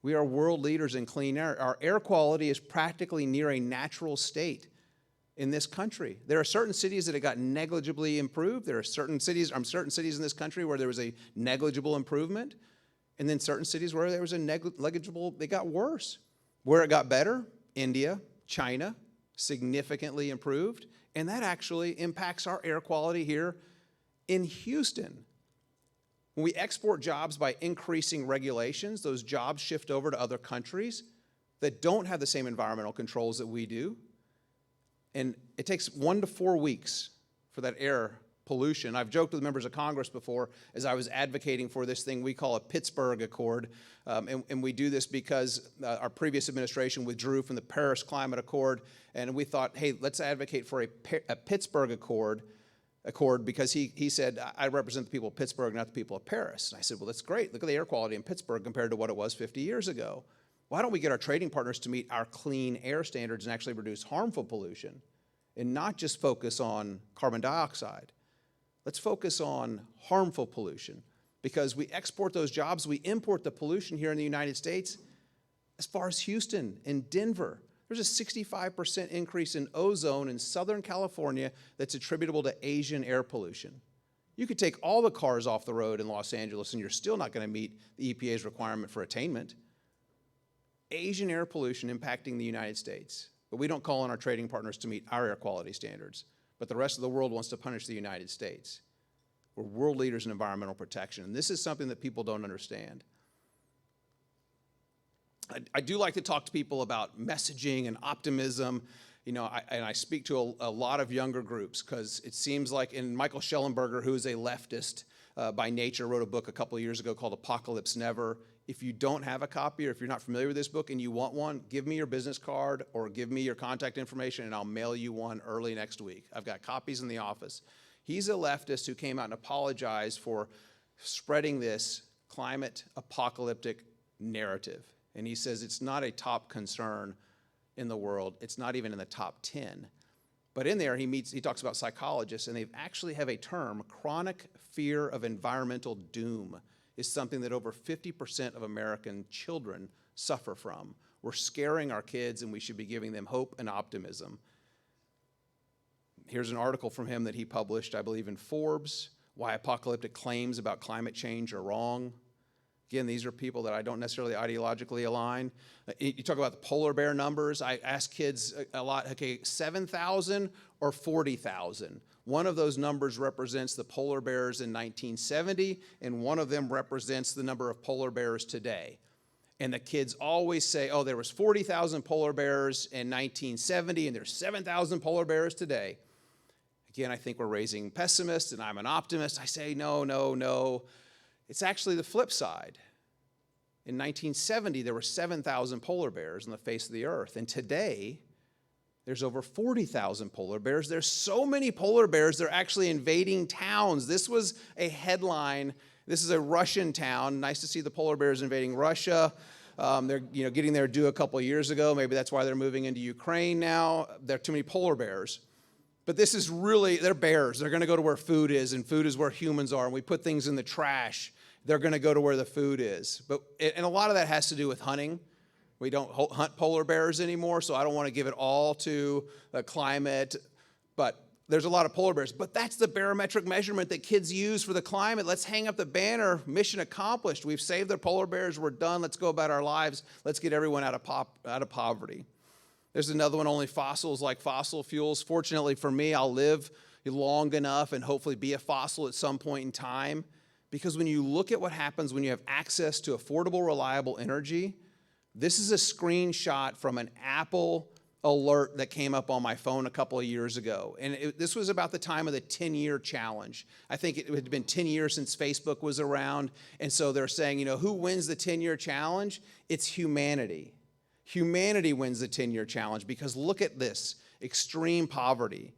We are world leaders in clean air. Our air quality is practically near a natural state in this country. There are certain cities that have got negligibly improved. There are certain cities in this country where there was a negligible improvement, and then certain cities where there was a negligible, they got worse. Where it got better, India, China, significantly improved, and that actually impacts our air quality here in Houston. When we export jobs by increasing regulations, those jobs shift over to other countries that don't have the same environmental controls that we do. And it takes 1 to 4 weeks for that air pollution. I've joked with members of Congress before as I was advocating for this thing we call a Pittsburgh Accord. And we do this because our previous administration withdrew from the Paris Climate Accord. And we thought, hey, let's advocate for a Pittsburgh Accord because he said, I represent the people of Pittsburgh, not the people of Paris. And I said, well, that's great. Look at the air quality in Pittsburgh compared to what it was 50 years ago. Why don't we get our trading partners to meet our clean air standards and actually reduce harmful pollution and not just focus on carbon dioxide? Let's focus on harmful pollution because we export those jobs, we import the pollution here in the United States as far as Houston and Denver. There's a 65% increase in ozone in Southern California that's attributable to Asian air pollution. You could take all the cars off the road in Los Angeles and you're still not going to meet the EPA's requirement for attainment. Asian air pollution impacting the United States, but we don't call on our trading partners to meet our air quality standards, but the rest of the world wants to punish the United States. We're world leaders in environmental protection, and this is something that people don't understand. I do like to talk to people about messaging and optimism, and I speak to a lot of younger groups because it seems like, and Michael Schellenberger, who is a leftist by nature, wrote a book a couple of years ago called Apocalypse Never. If you don't have a copy or if you're not familiar with this book and you want one, give me your business card or give me your contact information and I'll mail you one early next week. I've got copies in the office. He's a leftist who came out and apologized for spreading this climate apocalyptic narrative. And he says it's not a top concern in the world. It's not even in the top 10. But in there, he talks about psychologists, and they actually have a term, chronic fear of environmental doom is something that over 50% of American children suffer from. We're scaring our kids, and we should be giving them hope and optimism. Here's an article from him that he published, I believe, in Forbes, Why Apocalyptic Claims About Climate Change Are Wrong. Again, these are people that I don't necessarily ideologically align. You talk about the polar bear numbers. I ask kids a lot, okay, 7,000 or 40,000? One of those numbers represents the polar bears in 1970, and one of them represents the number of polar bears today. And the kids always say, oh, there was 40,000 polar bears in 1970, and there's 7,000 polar bears today. Again, I think we're raising pessimists and I'm an optimist. I say, no, no, no. It's actually the flip side. In 1970, there were 7,000 polar bears on the face of the earth. And today, there's over 40,000 polar bears. There's so many polar bears, they're actually invading towns. This was a headline. This is a Russian town. Nice to see the polar bears invading Russia. They're getting there due a couple of years ago. Maybe that's why they're moving into Ukraine now. There are too many polar bears. But this is really, they're bears. They're going to go to where food is, and food is where humans are. And we put things in the trash. They're going to go to where the food is. And a lot of that has to do with hunting. We don't hunt polar bears anymore, so I don't want to give it all to the climate. But there's a lot of polar bears. But that's the barometric measurement that kids use for the climate. Let's hang up the banner, mission accomplished. We've saved the polar bears. We're done. Let's go about our lives. Let's get everyone out of poverty. There's another one, only fossils like fossil fuels. Fortunately for me, I'll live long enough and hopefully be a fossil at some point in time. Because when you look at what happens when you have access to affordable, reliable energy, this is a screenshot from an Apple alert that came up on my phone a couple of years ago. And this was about the time of the 10-year challenge. I think it had been 10 years since Facebook was around. And so they're saying, who wins the 10-year challenge? It's humanity. Humanity wins the 10-year challenge because look at this, extreme poverty,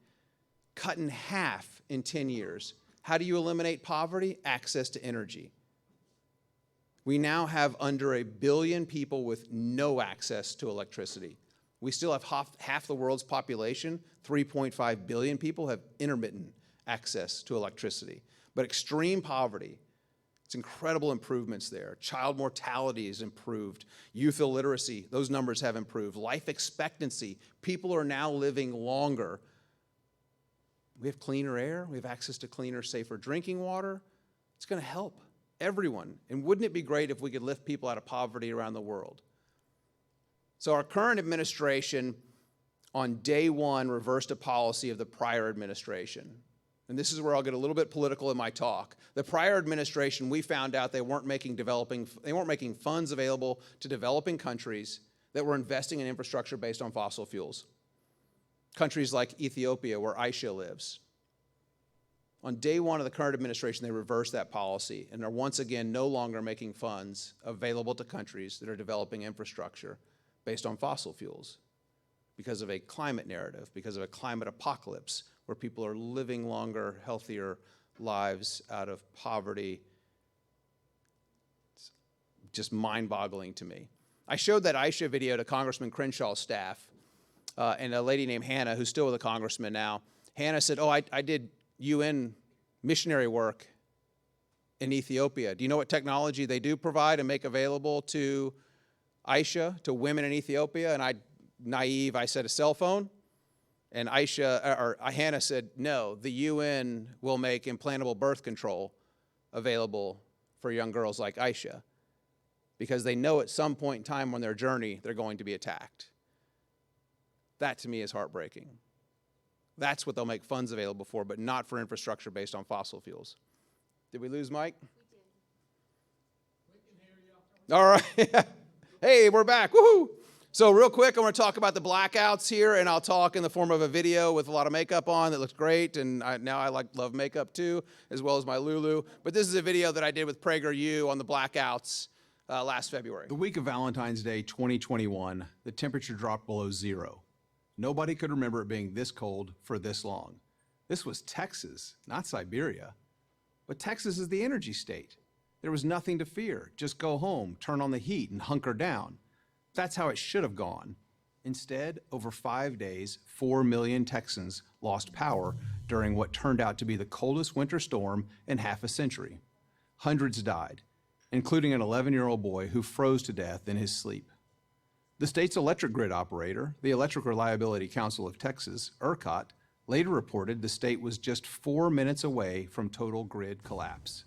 cut in half in 10 years. How do you eliminate poverty? Access to energy. We now have under 1 billion people with no access to electricity. We still have half the world's population, 3.5 billion people, have intermittent access to electricity. But extreme poverty, it's incredible improvements there. Child mortality is improved. Youth illiteracy, those numbers have improved. Life expectancy, people are now living longer. We have cleaner air. We have access to cleaner, safer drinking water. It's going to help everyone. And wouldn't it be great if we could lift people out of poverty around the world? So our current administration, on day one, reversed a policy of the prior administration. And this is where I'll get a little bit political in my talk. The prior administration, we found out they weren't making funds available to developing countries that were investing in infrastructure based on fossil fuels. Countries like Ethiopia, where AIChE lives. On day one of the current administration, they reversed that policy and are once again no longer making funds available to countries that are developing infrastructure based on fossil fuels because of a climate narrative, because of a climate apocalypse where people are living longer, healthier lives out of poverty. It's just mind-boggling to me. I showed that AIChE video to Congressman Crenshaw's staff. And a lady named Hannah, who's still with a congressman now, Hannah said, I did UN missionary work in Ethiopia. Do you know what technology they do provide and make available to AIChE, to women in Ethiopia? And I said a cell phone. And Hannah said, no, the UN will make implantable birth control available for young girls like AIChE because they know at some point in time on their journey they're going to be attacked. That, to me, is heartbreaking. That's what they'll make funds available for, but not for infrastructure based on fossil fuels. Did we lose Mike? We can hear you. All right. Hey, we're back. Woohoo! So real quick, I want to talk about the blackouts here, and I'll talk in the form of a video with a lot of makeup on that looks great, and now I love makeup too, as well as my Lulu. But this is a video that I did with PragerU on the blackouts last February. The week of Valentine's Day 2021, the temperature dropped below zero. Nobody could remember it being this cold for this long. This was Texas, not Siberia. But Texas is the energy state. There was nothing to fear. Just go home, turn on the heat, and hunker down. That's how it should have gone. Instead, over 5 days, 4 million Texans lost power during what turned out to be the coldest winter storm in half a century. Hundreds died, including an 11-year-old boy who froze to death in his sleep. The state's electric grid operator, the Electric Reliability Council of Texas, ERCOT, later reported the state was just 4 minutes away from total grid collapse.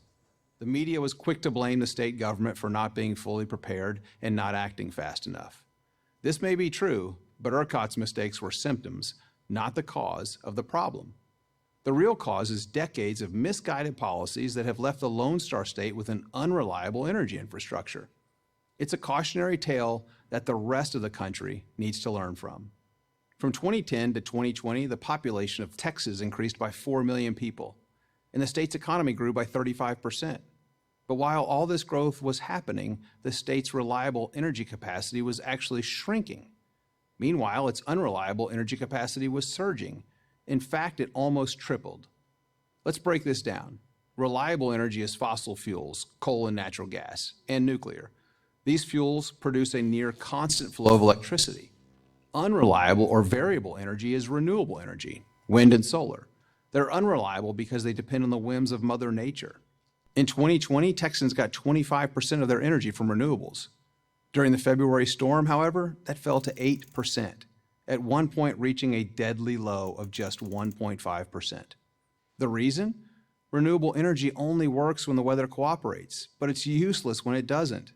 The media was quick to blame the state government for not being fully prepared and not acting fast enough. This may be true, but ERCOT's mistakes were symptoms, not the cause of the problem. The real cause is decades of misguided policies that have left the Lone Star State with an unreliable energy infrastructure. It's a cautionary tale that the rest of the country needs to learn from. From 2010 to 2020, the population of Texas increased by 4 million people, and the state's economy grew by 35%. But while all this growth was happening, the state's reliable energy capacity was actually shrinking. Meanwhile, its unreliable energy capacity was surging. In fact, it almost tripled. Let's break this down. Reliable energy is fossil fuels, coal and natural gas, and nuclear. These fuels produce a near constant flow of electricity. Unreliable or variable energy is renewable energy, wind and solar. They're unreliable because they depend on the whims of Mother Nature. In 2020, Texans got 25% of their energy from renewables. During the February storm, however, that fell to 8%, at one point reaching a deadly low of just 1.5%. The reason? Renewable energy only works when the weather cooperates, but it's useless when it doesn't.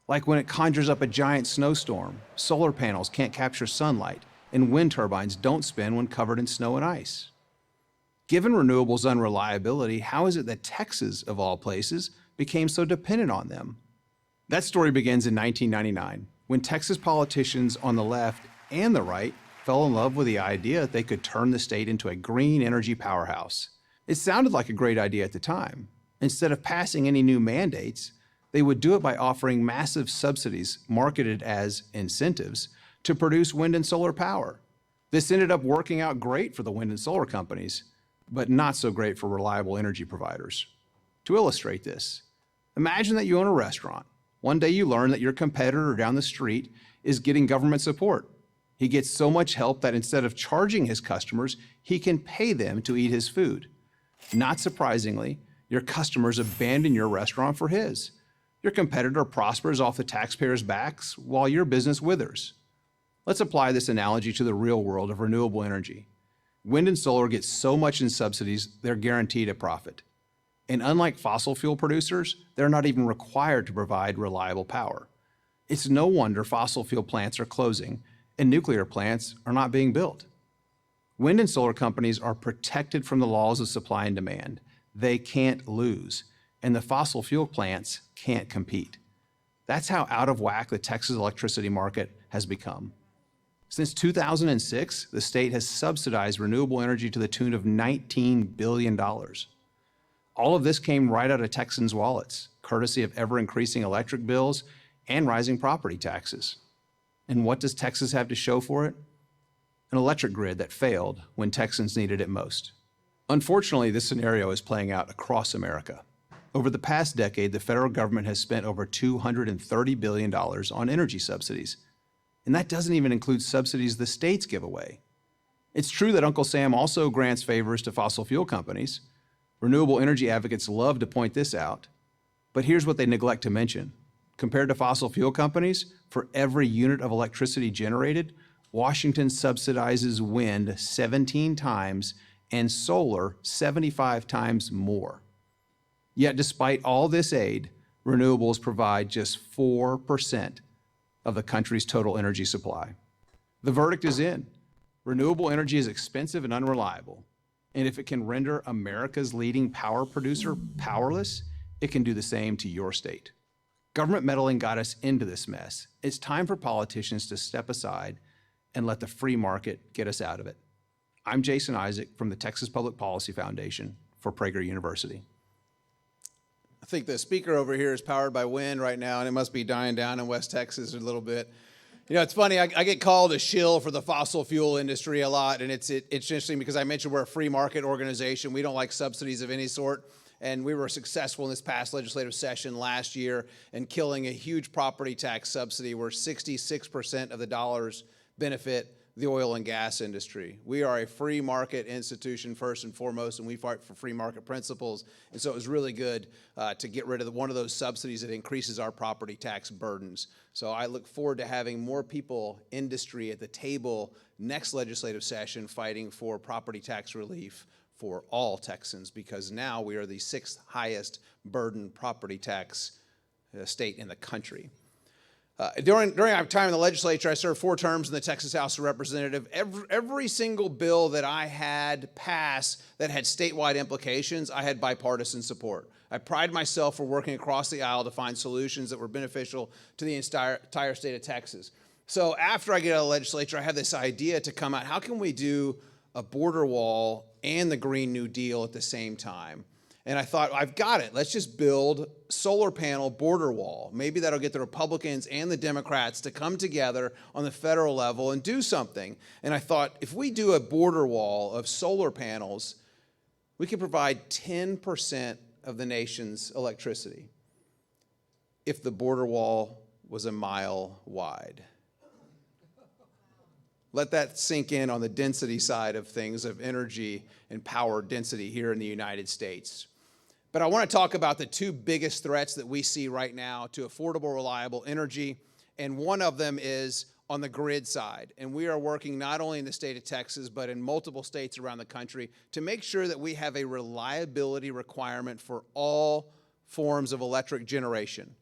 Like when it conjures up a giant snowstorm, solar panels can't capture sunlight, and wind turbines don't spin when covered in snow and ice. Given renewables' unreliability, how is it that Texas, of all places, became so dependent on them? That story begins in 1999, when Texas politicians on the left and the right fell in love with the idea that they could turn the state into a green energy powerhouse. It sounded like a great idea at the time. Instead of passing any new mandates, they would do it by offering massive subsidies marketed as incentives to produce wind and solar power. This ended up working out great for the wind and solar companies, but not so great for reliable energy providers. To illustrate this, imagine that you own a restaurant. One day you learn that your competitor down the street is getting government support. He gets so much help that instead of charging his customers, he can pay them to eat his food. Not surprisingly, your customers abandon your restaurant for his. Your competitor prospers off the taxpayers' backs while your business withers. Let's apply this analogy to the real world of renewable energy. Wind and solar get so much in subsidies, they're guaranteed a profit. And unlike fossil fuel producers, they're not even required to provide reliable power. It's no wonder fossil fuel plants are closing and nuclear plants are not being built. Wind and solar companies are protected from the laws of supply and demand. They can't lose, and the fossil fuel plants can't compete. That's how out of whack the Texas electricity market has become. Since 2006, the state has subsidized renewable energy to the tune of $19 billion. All of this came right out of Texans' wallets, courtesy of ever-increasing electric bills and rising property taxes. And what does Texas have to show for it? An electric grid that failed when Texans needed it most. Unfortunately, this scenario is playing out across America. Over the past decade, the federal government has spent over $230 billion on energy subsidies. And that doesn't even include subsidies the states give away. It's true that Uncle Sam also grants favors to fossil fuel companies. Renewable energy advocates love to point this out. But here's what they neglect to mention. Compared to fossil fuel companies, for every unit of electricity generated, Washington subsidizes wind 17 times and solar 75 times more. Yet despite all this aid, renewables provide just 4% of the country's total energy supply. The verdict is in. Renewable energy is expensive and unreliable. And if it can render America's leading power producer powerless, it can do the same to your state. Government meddling got us into this mess. It's time for politicians to step aside and let the free market get us out of it. I'm Jason Isaac from the Texas Public Policy Foundation for Prager University. I think the speaker over here is powered by wind right now, and it must be dying down in West Texas a little bit. You know, it's funny, I get called a shill for the fossil fuel industry a lot, and it's interesting because I mentioned we're a free market organization. We don't like subsidies of any sort, and we were successful in this past legislative session last year in killing a huge property tax subsidy where 66% of the dollars benefit the oil and gas industry. We are a free market institution first and foremost, and we fight for free market principles. And so it was really good to get rid of one of those subsidies that increases our property tax burdens. So I look forward to having more people, industry at the table next legislative session fighting for property tax relief for all Texans, because now we are the 6th highest burden property tax state in the country. During our time in the legislature, I served 4 terms in the Texas House of Representatives. Every single bill that I had pass that had statewide implications, I had bipartisan support. I pride myself for working across the aisle to find solutions that were beneficial to the entire state of Texas. So after I get out of the legislature, I have this idea to come out, how can we do a border wall and the Green New Deal at the same time? And I thought, I've got it. Let's just build solar panel border wall. Maybe that'll get the Republicans and the Democrats to come together on the federal level and do something. And I thought, if we do a border wall of solar panels, we could provide 10% of the nation's electricity if the border wall was a mile wide. Let that sink in on the density side of things, of energy and power density here in the United States. But I want to talk about the two biggest threats that we see right now to affordable, reliable energy, and one of them is on the grid side. And we are working not only in the state of Texas, but in multiple states around the country to make sure that we have a reliability requirement for all forms of electric generation.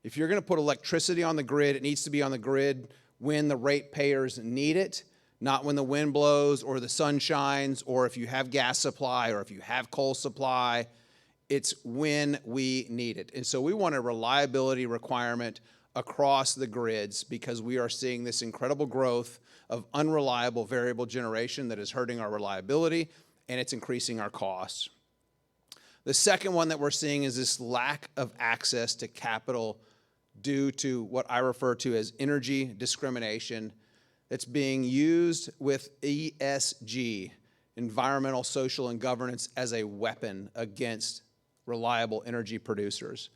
If you're going to put electricity on the grid, it needs to be on the grid when the ratepayers need it, not when the wind blows or the sun shines, or if you have gas supply or if you have coal supply. It's when we need it. And so we want a reliability requirement across the grids because we are seeing this incredible growth of unreliable variable generation that is hurting our reliability and it's increasing our costs. The second one that we're seeing is this lack of access to capital due to what I refer to as energy discrimination that's being used with ESG, environmental, social, and governance, as a weapon against reliable energy producers.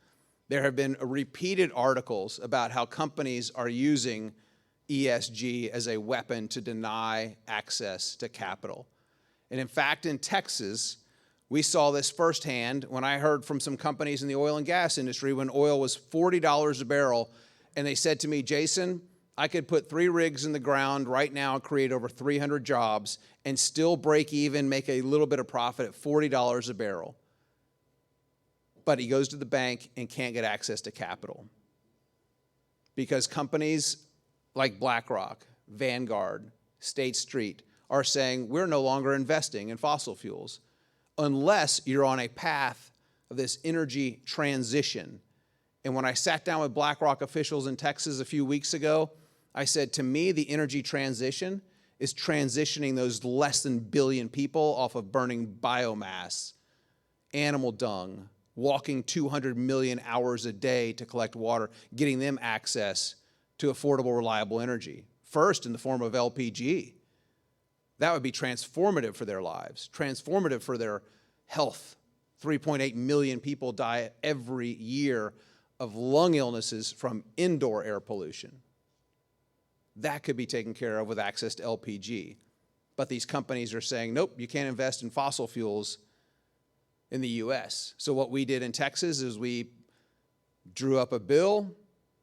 There have been repeated articles about how companies are using ESG as a weapon to deny access to capital. And in fact, in Texas, we saw this firsthand when I heard from some companies in the oil and gas industry when oil was $40 a barrel, and they said to me, Jason, I could put 3 rigs in the ground right now, create over 300 jobs, and still break even, make a little bit of profit at $40 a barrel. But he goes to the bank and can't get access to capital because companies like BlackRock, Vanguard, State Street are saying we're no longer investing in fossil fuels unless you're on a path of this energy transition. And when I sat down with BlackRock officials in Texas a few weeks ago, I said, to me, the energy transition is transitioning those less than billion people off of burning biomass, animal dung, walking 200 million hours a day to collect water, getting them access to affordable, reliable energy. First, in the form of LPG. That would be transformative for their lives, transformative for their health. 3.8 million people die every year of lung illnesses from indoor air pollution. That could be taken care of with access to LPG. But these companies are saying, nope, you can't invest in fossil fuels in the U.S. So what we did in Texas is we drew up a bill,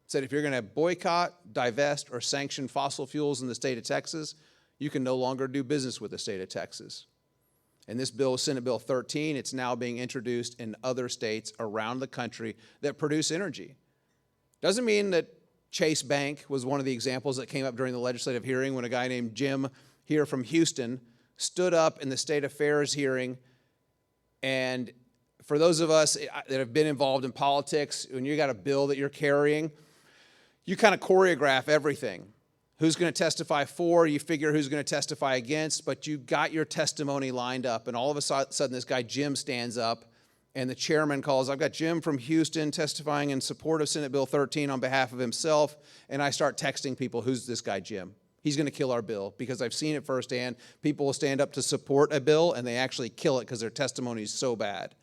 said if you're going to boycott, divest, or sanction fossil fuels in the state of Texas, you can no longer do business with the state of Texas. And this bill is Senate Bill 13. It's now being introduced in other states around the country that produce energy. Doesn't mean that Chase Bank was one of the examples that came up during the legislative hearing when a guy named Jim here from Houston stood up in the state affairs hearing. And for those of us that have been involved in politics, when you got a bill that you're carrying, you kind of choreograph everything. Who's going to testify for, you figure who's going to testify against, but you got your testimony lined up, and all of a sudden this guy Jim stands up, and the chairman calls, I've got Jim from Houston testifying in support of Senate Bill 13 on behalf of himself, and I start texting people, who's this guy Jim? He's going to kill our bill, because I've seen it firsthand. People will stand up to support a bill, and they actually kill it because their testimony is so bad.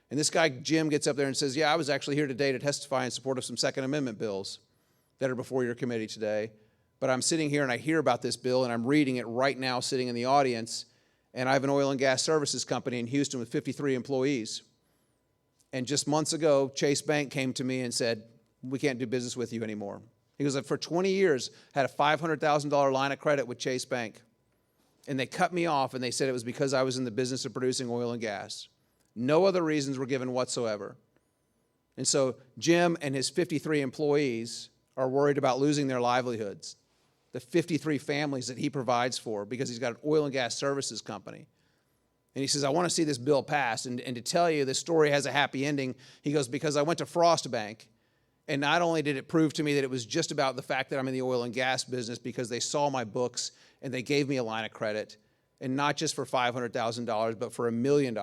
And this guy Jim gets up there and says, yeah, I was actually here today to testify in support of some Second Amendment bills that are before your committee today. But I'm sitting here and I hear about this bill and I'm reading it right now sitting in the audience, and I have an oil and gas services company in Houston with 53 employees. And just months ago, Chase Bank came to me and said, we can't do business with you anymore. He goes, for 20 years, had a $500,000 line of credit with Chase Bank. And they cut me off and they said it was because I was in the business of producing oil and gas. No other reasons were given whatsoever. And so Jim and his 53 employees are worried about losing their livelihoods. The 53 families that he provides for, because he's got an oil and gas services company. And he says, I want to see this bill passed. And to tell you, this story has a happy ending. He goes, because I went to Frost Bank, And not only did it prove to me that it was just about the fact that I'm in the oil and gas business, because they saw my books and they gave me a line of credit, and not just for $500,000, but for $1 million.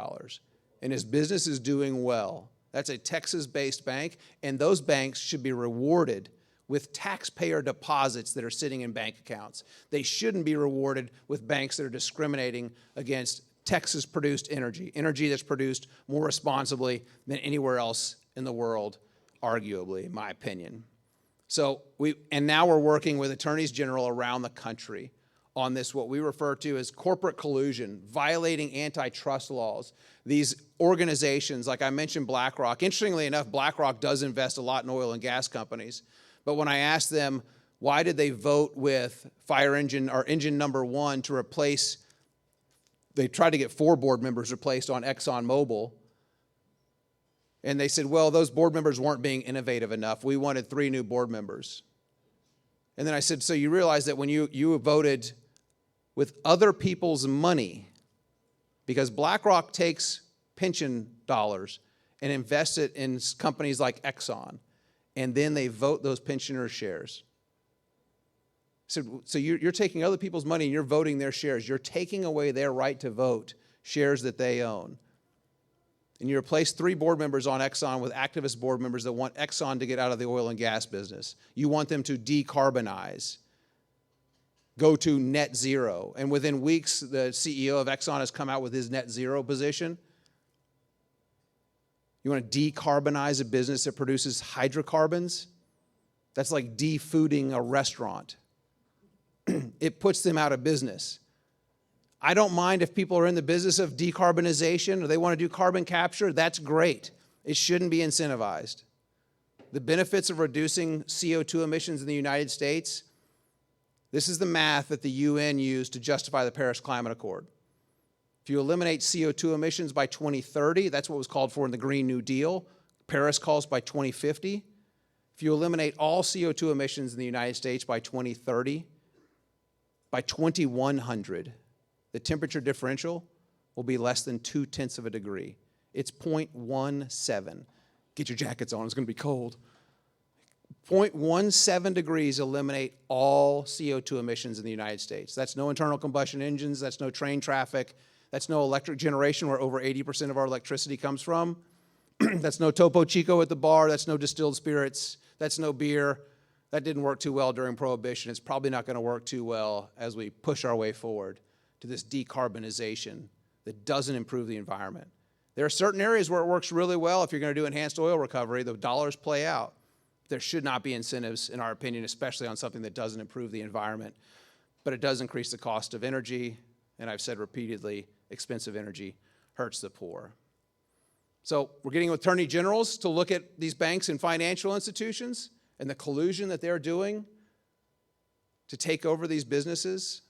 And his business is doing well. That's a Texas-based bank, and those banks should be rewarded with taxpayer deposits that are sitting in bank accounts. They shouldn't be rewarded with banks that are discriminating against Texas-produced energy, energy that's produced more responsibly than anywhere else in the world, arguably, in my opinion. So now we're working with attorneys general around the country on this, what we refer to as corporate collusion, violating antitrust laws. These organizations, like I mentioned BlackRock, interestingly enough, BlackRock does invest a lot in oil and gas companies. But when I asked them, why did they vote with fire engine or engine number 1 to replace, they tried to get 4 board members replaced on ExxonMobil. And they said, well, those board members weren't being innovative enough. We wanted 3 new board members. And then I said, so you realize that when you voted with other people's money, because BlackRock takes pension dollars and invests it in companies like Exxon, and then they vote those pensioners' shares. So you're taking other people's money and you're voting their shares. You're taking away their right to vote shares that they own. And you replace 3 board members on Exxon with activist board members that want Exxon to get out of the oil and gas business. You want them to decarbonize, go to net zero. And within weeks, the CEO of Exxon has come out with his net zero position. You want to decarbonize a business that produces hydrocarbons? That's like defooding a restaurant. It puts them out of business. I don't mind if people are in the business of decarbonization or they want to do carbon capture. That's great. It shouldn't be incentivized. The benefits of reducing CO2 emissions in the United States, this is the math that the UN used to justify the Paris Climate Accord. If you eliminate CO2 emissions by 2030, that's what was called for in the Green New Deal. Paris calls by 2050. If you eliminate all CO2 emissions in the United States by 2030, by 2100, the temperature differential will be less than 0.2 of a degree. It's 0.17. Get your jackets on, it's going to be cold. 0.17 degrees eliminate all CO2 emissions in the United States. That's no internal combustion engines, that's no train traffic, that's no electric generation where over 80% of our electricity comes from. That's no Topo Chico at the bar, that's no distilled spirits, that's no beer. That didn't work too well during Prohibition. It's probably not going to work too well as we push our way forward to this decarbonization that doesn't improve the environment. There are certain areas where it works really well. If you're going to do enhanced oil recovery, the dollars play out. There should not be incentives, in our opinion, especially on something that doesn't improve the environment. But it does increase the cost of energy, and I've said repeatedly, expensive energy hurts the poor. So we're getting attorney generals to look at these banks and financial institutions and the collusion that they're doing to take over these businesses.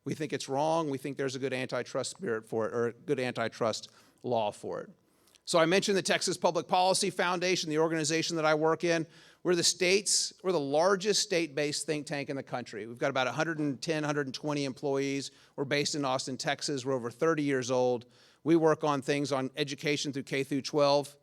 We think it's wrong. We think there's a good antitrust spirit for it, or a good antitrust law for it. So I mentioned the Texas Public Policy Foundation, the organization that I work in. We're the largest state-based think tank in the country. We've got about 110, 120 employees. We're based in Austin, Texas. We're over 30 years old. We work on things on education through K through 12.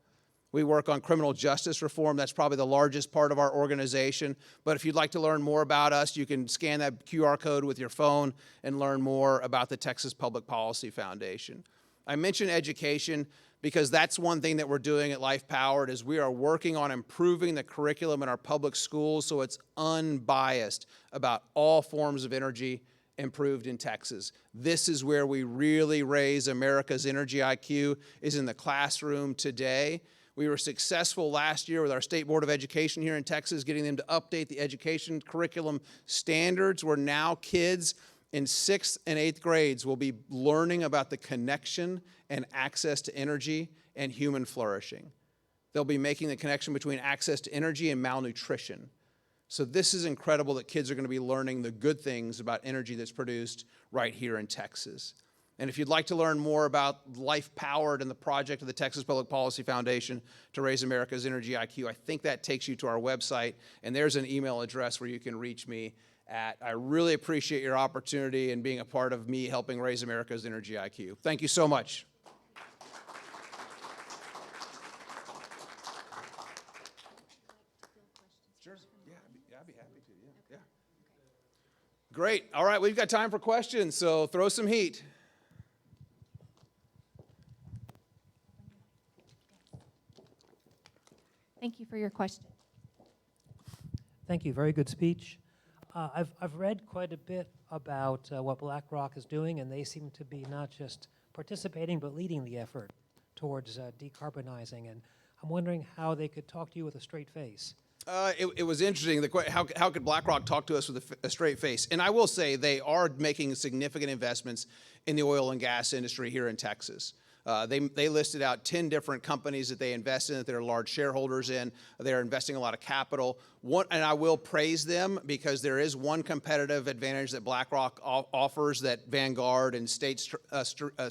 We work on criminal justice reform. That's probably the largest part of our organization. But if you'd like to learn more about us, you can scan that QR code with your phone and learn more about the Texas Public Policy Foundation. I mentioned education because that's one thing that we're doing at Life Powered is we are working on improving the curriculum in our public schools so it's unbiased about all forms of energy improved in Texas. This is where we really raise America's energy IQ, is in the classroom today. We were successful last year with our State Board of Education here in Texas, getting them to update the education curriculum standards, where now kids in 6th and 8th grades will be learning about the connection and access to energy and human flourishing. They'll be making the connection between access to energy and malnutrition. So this is incredible that kids are going to be learning the good things about energy that's produced right here in Texas. And if you'd like to learn more about Life Powered and the project of the Texas Public Policy Foundation to raise America's energy IQ, I think that takes you to our website, and there's an email address where you can reach me at. I really appreciate your opportunity and being a part of me helping raise America's energy IQ. Thank you so much. Great. All right, we've got time for questions, so throw some heat. Thank you for your question. Thank you. Very good speech. I've read quite a bit about what BlackRock is doing, and they seem to be not just participating but leading the effort towards decarbonizing. And I'm wondering how they could talk to you with a straight face. It was interesting. How could BlackRock talk to us with a straight face? And I will say they are making significant investments in the oil and gas industry here in Texas. They listed out 10 different companies that they invest in, that they're large shareholders in. They're investing a lot of capital. And I will praise them because there is one competitive advantage that BlackRock offers that Vanguard and State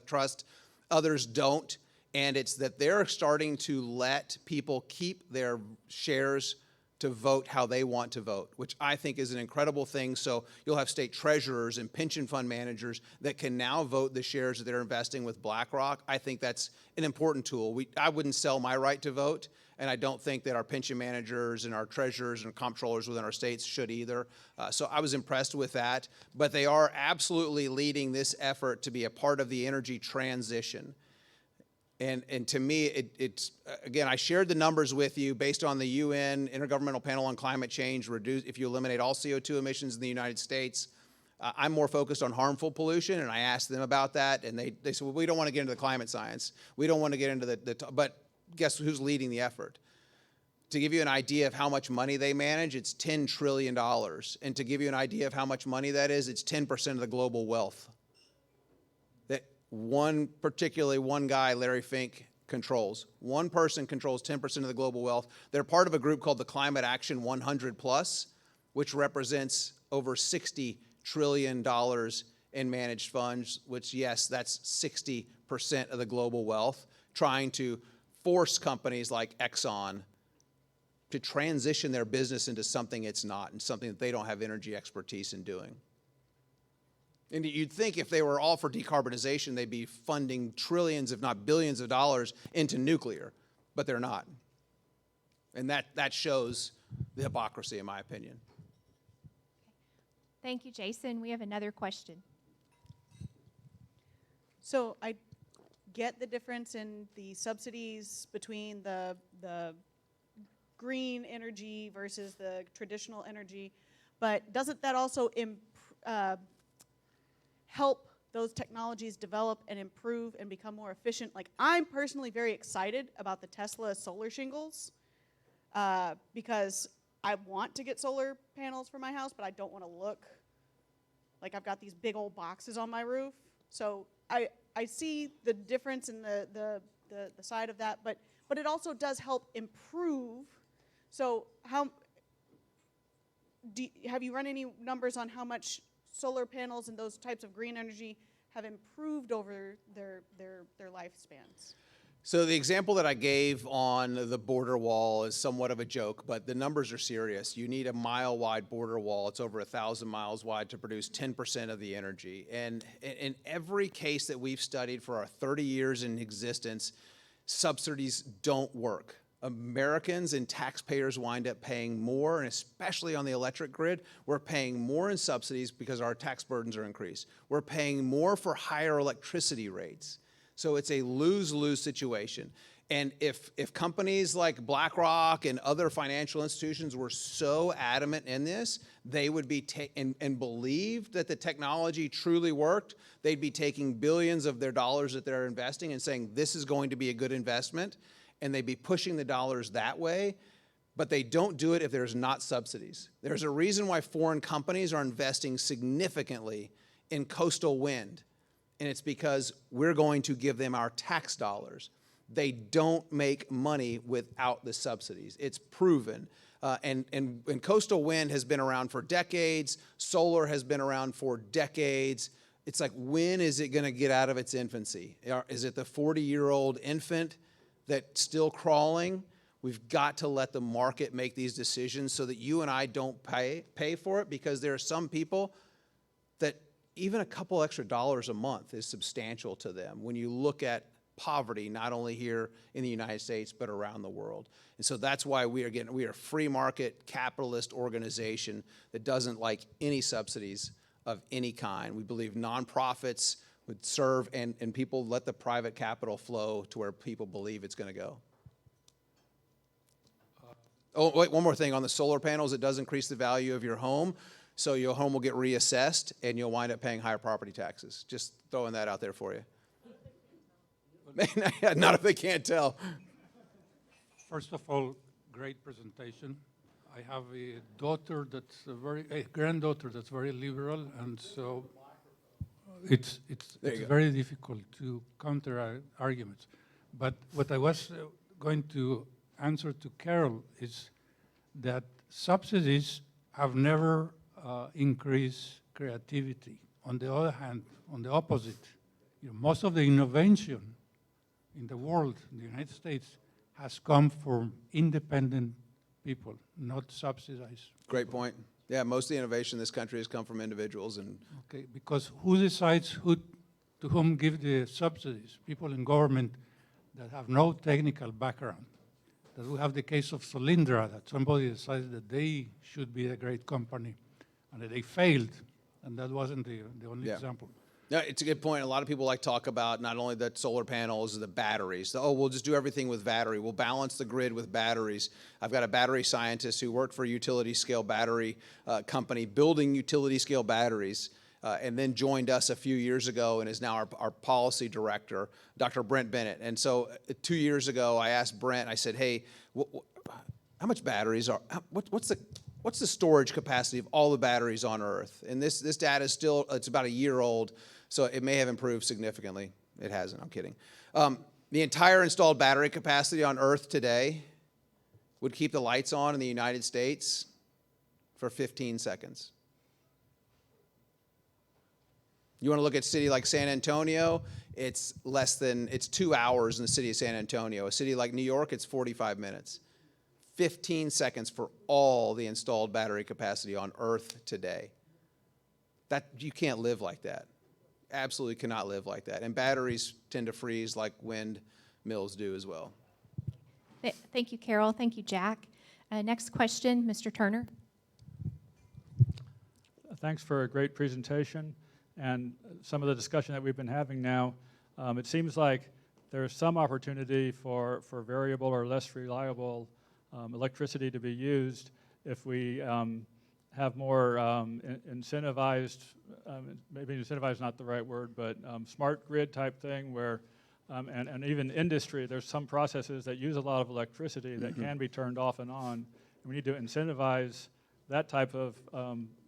Trust, others don't. And it's that they're starting to let people keep their shares to vote how they want to vote, which I think is an incredible thing. So you'll have state treasurers and pension fund managers that can now vote the shares that they're investing with BlackRock. I think that's an important tool. I wouldn't sell my right to vote, and I don't think that our pension managers and our treasurers and comptrollers within our states should either. So I was impressed with that. But they are absolutely leading this effort to be a part of the energy transition. And to me, it's again, I shared the numbers with you based on the UN Intergovernmental Panel on Climate Change. If you eliminate all CO2 emissions in the United States, I'm more focused on harmful pollution, and I asked them about that, and they said, well, we don't want to get into the climate science. We don't want to get into but guess who's leading the effort? To give you an idea of how much money they manage, it's $10 trillion. And to give you an idea of how much money that is, it's 10% of the global wealth. Particularly one guy, Larry Fink, controls. One person controls 10% of the global wealth. They're part of a group called the Climate Action 100 Plus, which represents over $60 trillion in managed funds, which, yes, that's 60% of the global wealth, trying to force companies like Exxon to transition their business into something it's not and something that they don't have energy expertise in doing. And you'd think if they were all for decarbonization, they'd be funding trillions, if not billions of dollars into nuclear, but they're not. And that shows the hypocrisy, in my opinion. Thank you, Jason. We have another question. So I get the difference in the subsidies between the green energy versus the traditional energy, but doesn't that also help those technologies develop and improve and become more efficient? Like, I'm personally very excited about the Tesla solar shingles because I want to get solar panels for my house, but I don't want to look like I've got these big old boxes on my roof. So I see the difference in the side of that, but it also does help improve. So have you run any numbers on how much solar panels and those types of green energy have improved over their lifespans? So the example that I gave on the border wall is somewhat of a joke, but the numbers are serious. You need a mile-wide border wall. It's over 1,000 miles wide to produce 10% of the energy. And in every case that we've studied for our 30 years in existence, subsidies don't work. Americans and taxpayers wind up paying more, and especially on the electric grid, we're paying more in subsidies because our tax burdens are increased. We're paying more for higher electricity rates. So it's a lose-lose situation. And if companies like BlackRock and other financial institutions were so adamant in this, they would be and believed that the technology truly worked, they'd be taking billions of their dollars that they're investing and saying, this is going to be a good investment, and they'd be pushing the dollars that way, but they don't do it if there's not subsidies. There's a reason why foreign companies are investing significantly in coastal wind, and it's because we're going to give them our tax dollars. They don't make money without the subsidies. It's proven. And coastal wind has been around for decades. Solar has been around for decades. It's like, when is it going to get out of its infancy? Is it the 40-year-old infant that's still crawling? We've got to let the market make these decisions so that you and I don't pay for it, because there are some people that even a couple extra dollars a month is substantial to them when you look at poverty, not only here in the United States, but around the world. And so that's why we are a free market capitalist organization that doesn't like any subsidies of any kind. We believe nonprofits would serve and people let the private capital flow to where people believe it's going to go. Oh, wait, one more thing. On the solar panels, it does increase the value of your home, so your home will get reassessed, and you'll wind up paying higher property taxes. Just throwing that out there for you. Not if they can't tell. First of all, great presentation. I have a daughter that's a granddaughter that's very liberal, and so it's very difficult to counter arguments. But what I was going to answer to Carol is that subsidies have never increased creativity. On the other hand, on the opposite, most of the innovation in the world, in the United States, has come from independent people, not subsidized. Great point. Yeah, most of the innovation in this country has come from individuals. Okay, because who decides to whom give the subsidies? People in government that have no technical background. That we have the case of Solyndra, that somebody decided that they should be a great company, and that they failed, and that wasn't the only example. No, it's a good point. A lot of people like talk about not only the solar panels, the batteries. We'll just do everything with battery. We'll balance the grid with batteries. I've got a battery scientist who worked for a utility scale battery company building utility scale batteries, and then joined us a few years ago and is now our policy director, Dr. Brent Bennett. And so 2 years ago, I asked Brent, I said, hey, how much batteries are, what's the storage capacity of all the batteries on Earth? And this data is still, it's about a year old, so it may have improved significantly. It hasn't, I'm kidding. The entire installed battery capacity on Earth today would keep the lights on in the United States for 15 seconds. You want to look at a city like San Antonio, it's 2 hours in the city of San Antonio. A city like New York, it's 45 minutes. 15 seconds for all the installed battery capacity on Earth today. You can't live like that. Absolutely cannot live like that. And batteries tend to freeze like windmills do as well. Thank you, Carol. Thank you, Jack. Next question, Mr. Turner. Thanks for a great presentation and some of the discussion that we've been having now. It seems like there's some opportunity for variable or less reliable electricity to be used if we have more incentivized, maybe incentivized is not the right word, but smart grid type thing where, and even industry, there's some processes that use a lot of electricity that can be turned off and on. And we need to incentivize that type of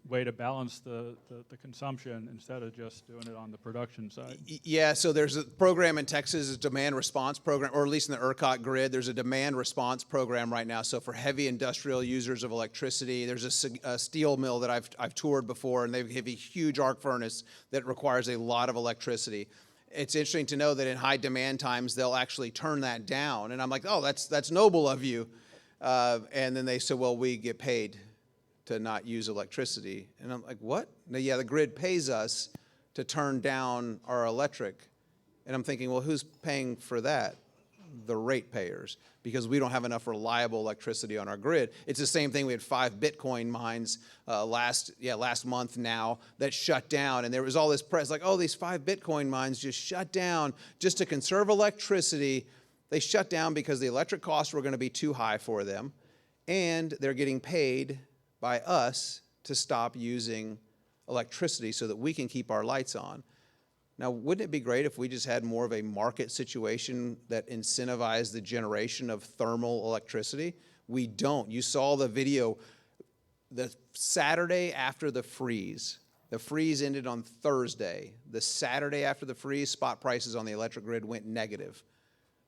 way to balance the consumption instead of just doing it on the production side. Yeah, so there's a program in Texas, a demand response program, or at least in the ERCOT grid, there's a demand response program right now. So for heavy industrial users of electricity, there's a steel mill that I've toured before, and they have a huge arc furnace that requires a lot of electricity. It's interesting to know that in high demand times, they'll actually turn that down. And I'm like, oh, that's noble of you. And then they said, well, we get paid to not use electricity. And I'm like, what? No, yeah, the grid pays us to turn down our electric. And I'm thinking, well, who's paying for that? The ratepayers, because we don't have enough reliable electricity on our grid. It's the same thing. We had 5 Bitcoin mines last month now that shut down. And there was all this press like, oh, these 5 Bitcoin mines just shut down just to conserve electricity. They shut down because the electric costs were going to be too high for them. And they're getting paid by us to stop using electricity so that we can keep our lights on. Now, wouldn't it be great if we just had more of a market situation that incentivized the generation of thermal electricity? We don't. You saw the video the Saturday after the freeze. The freeze ended on Thursday. The Saturday after the freeze, spot prices on the electric grid went negative.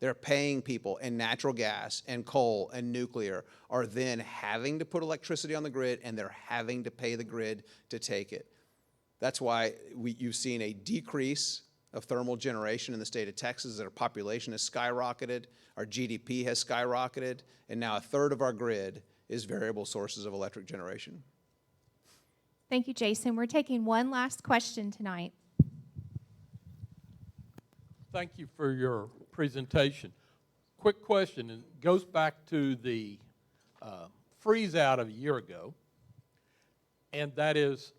They're paying people, and natural gas and coal and nuclear are then having to put electricity on the grid, and they're having to pay the grid to take it. That's why you've seen a decrease of thermal generation in the state of Texas. Our population has skyrocketed, our GDP has skyrocketed, and now 1/3 of our grid is variable sources of electric generation. Thank you, Jason. We're taking one last question tonight. Thank you for your presentation. Quick question, and it goes back to the freeze out of a year ago, and that is,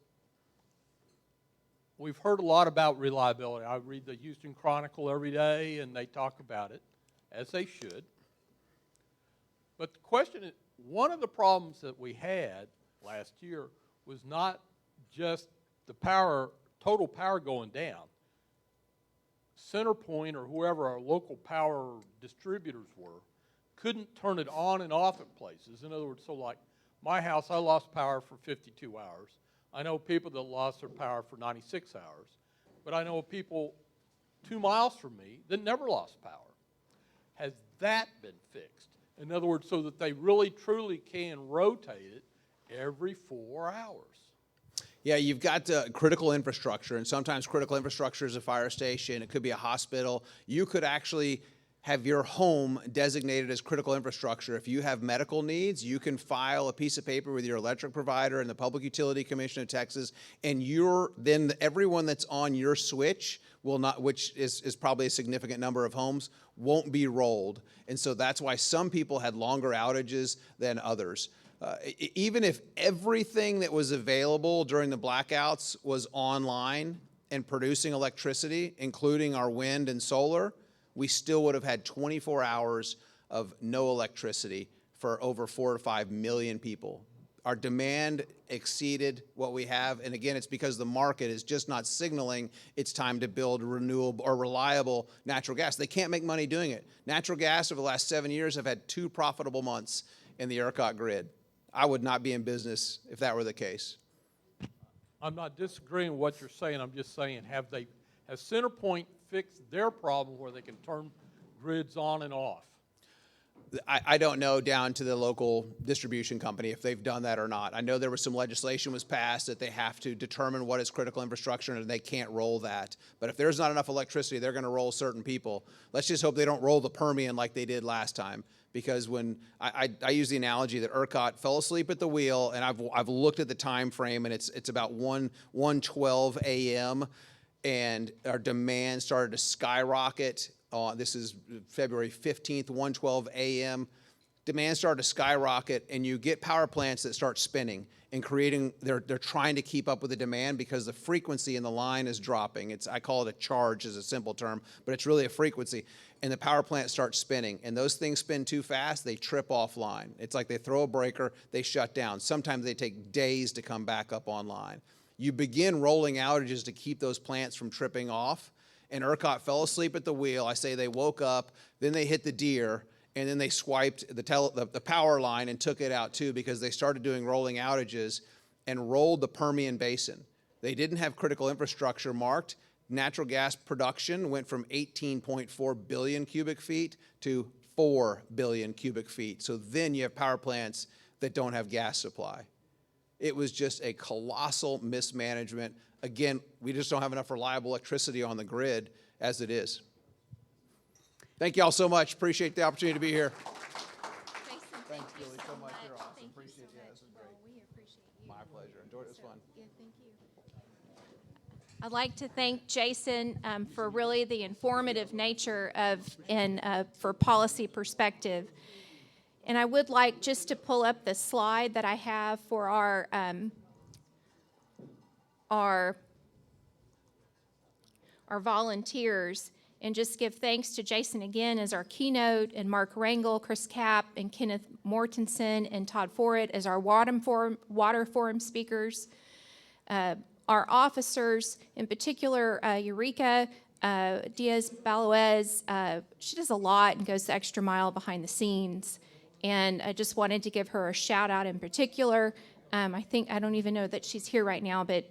we've heard a lot about reliability. I read the Houston Chronicle every day, and they talk about it, as they should. But the question is, one of the problems that we had last year was not just the total power going down. CenterPoint or whoever our local power distributors were couldn't turn it on and off at places. In other words, so like my house, I lost power for 52 hours. I know people that lost their power for 96 hours. But I know people 2 miles from me that never lost power. Has that been fixed? In other words, so that they really truly can rotate it every 4 hours. Yeah, you've got critical infrastructure, and sometimes critical infrastructure is a fire station. It could be a hospital. You could actually have your home designated as critical infrastructure. If you have medical needs, you can file a piece of paper with your electric provider and the Public Utility Commission of Texas, and then everyone that's on your switch will not, which is probably a significant number of homes, won't be rolled. And so that's why some people had longer outages than others. Even if everything that was available during the blackouts was online and producing electricity, including our wind and solar, we still would have had 24 hours of no electricity for over 4 to 5 million people. Our demand exceeded what we have, and again, it's because the market is just not signaling it's time to build renewable or reliable natural gas. They can't make money doing it. Natural gas over the last 7 years have had 2 profitable months in the ERCOT grid. I would not be in business if that were the case. I'm not disagreeing with what you're saying. I'm just saying, has CenterPoint fixed their problem where they can turn grids on and off? I don't know down to the local distribution company if they've done that or not. I know there was some legislation was passed that they have to determine what is critical infrastructure and they can't roll that. But if there's not enough electricity, they're going to roll certain people. Let's just hope they don't roll the Permian like they did last time. Because when I use the analogy that ERCOT fell asleep at the wheel, and I've looked at the time frame, and it's about 1:12 a.m. and our demand started to skyrocket. This is February 15th, 1:12 a.m. Demand started to skyrocket, and you get power plants that start spinning and creating. They're trying to keep up with the demand because the frequency in the line is dropping. I call it a charge as a simple term, but it's really a frequency. And the power plant starts spinning, and those things spin too fast, they trip offline. It's like they throw a breaker, they shut down. Sometimes they take days to come back up online. You begin rolling outages to keep those plants from tripping off, and ERCOT fell asleep at the wheel. I say they woke up, then they hit the deer, and then they swiped the power line and took it out too because they started doing rolling outages and rolled the Permian Basin. They didn't have critical infrastructure marked. Natural gas production went from 18.4 billion cubic feet to 4 billion cubic feet. So then you have power plants that don't have gas supply. It was just a colossal mismanagement. Again, we just don't have enough reliable electricity on the grid as it is. Thank you all so much. Appreciate the opportunity to be here. Jason, Thanks, Julie, so much. You're awesome. Appreciate it. Yeah, this is great. We appreciate you. My pleasure. Enjoyed it. It was fun. Yeah, thank you. I'd like to thank Jason for really the informative nature of for policy perspective. And I would like just to pull up the slide that I have for our volunteers and just give thanks to Jason again as our keynote, and Mark Rangel, Chris Kapp, and Kenneth Mortensen, and Todd Forrett as our water forum speakers. Our officers, in particular, Eureka Diaz-Baloez, she does a lot and goes the extra mile behind the scenes. And I just wanted to give her a shout out in particular. I don't even know that she's here right now, but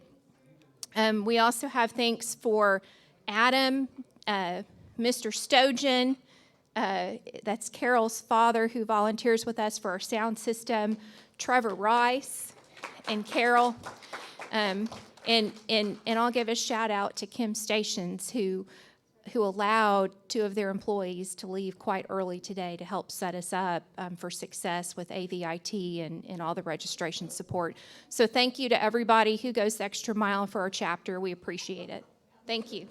we also have thanks for Adam, Mr. Stojan, that's Carol's father who volunteers with us for our sound system, Trevor Rice, and Carol. And I'll give a shout out to Kim Stations who allowed 2 of their employees to leave quite early today to help set us up for success with AVIT and all the registration support. So thank you to everybody who goes the extra mile for our chapter. We appreciate it. Thank you.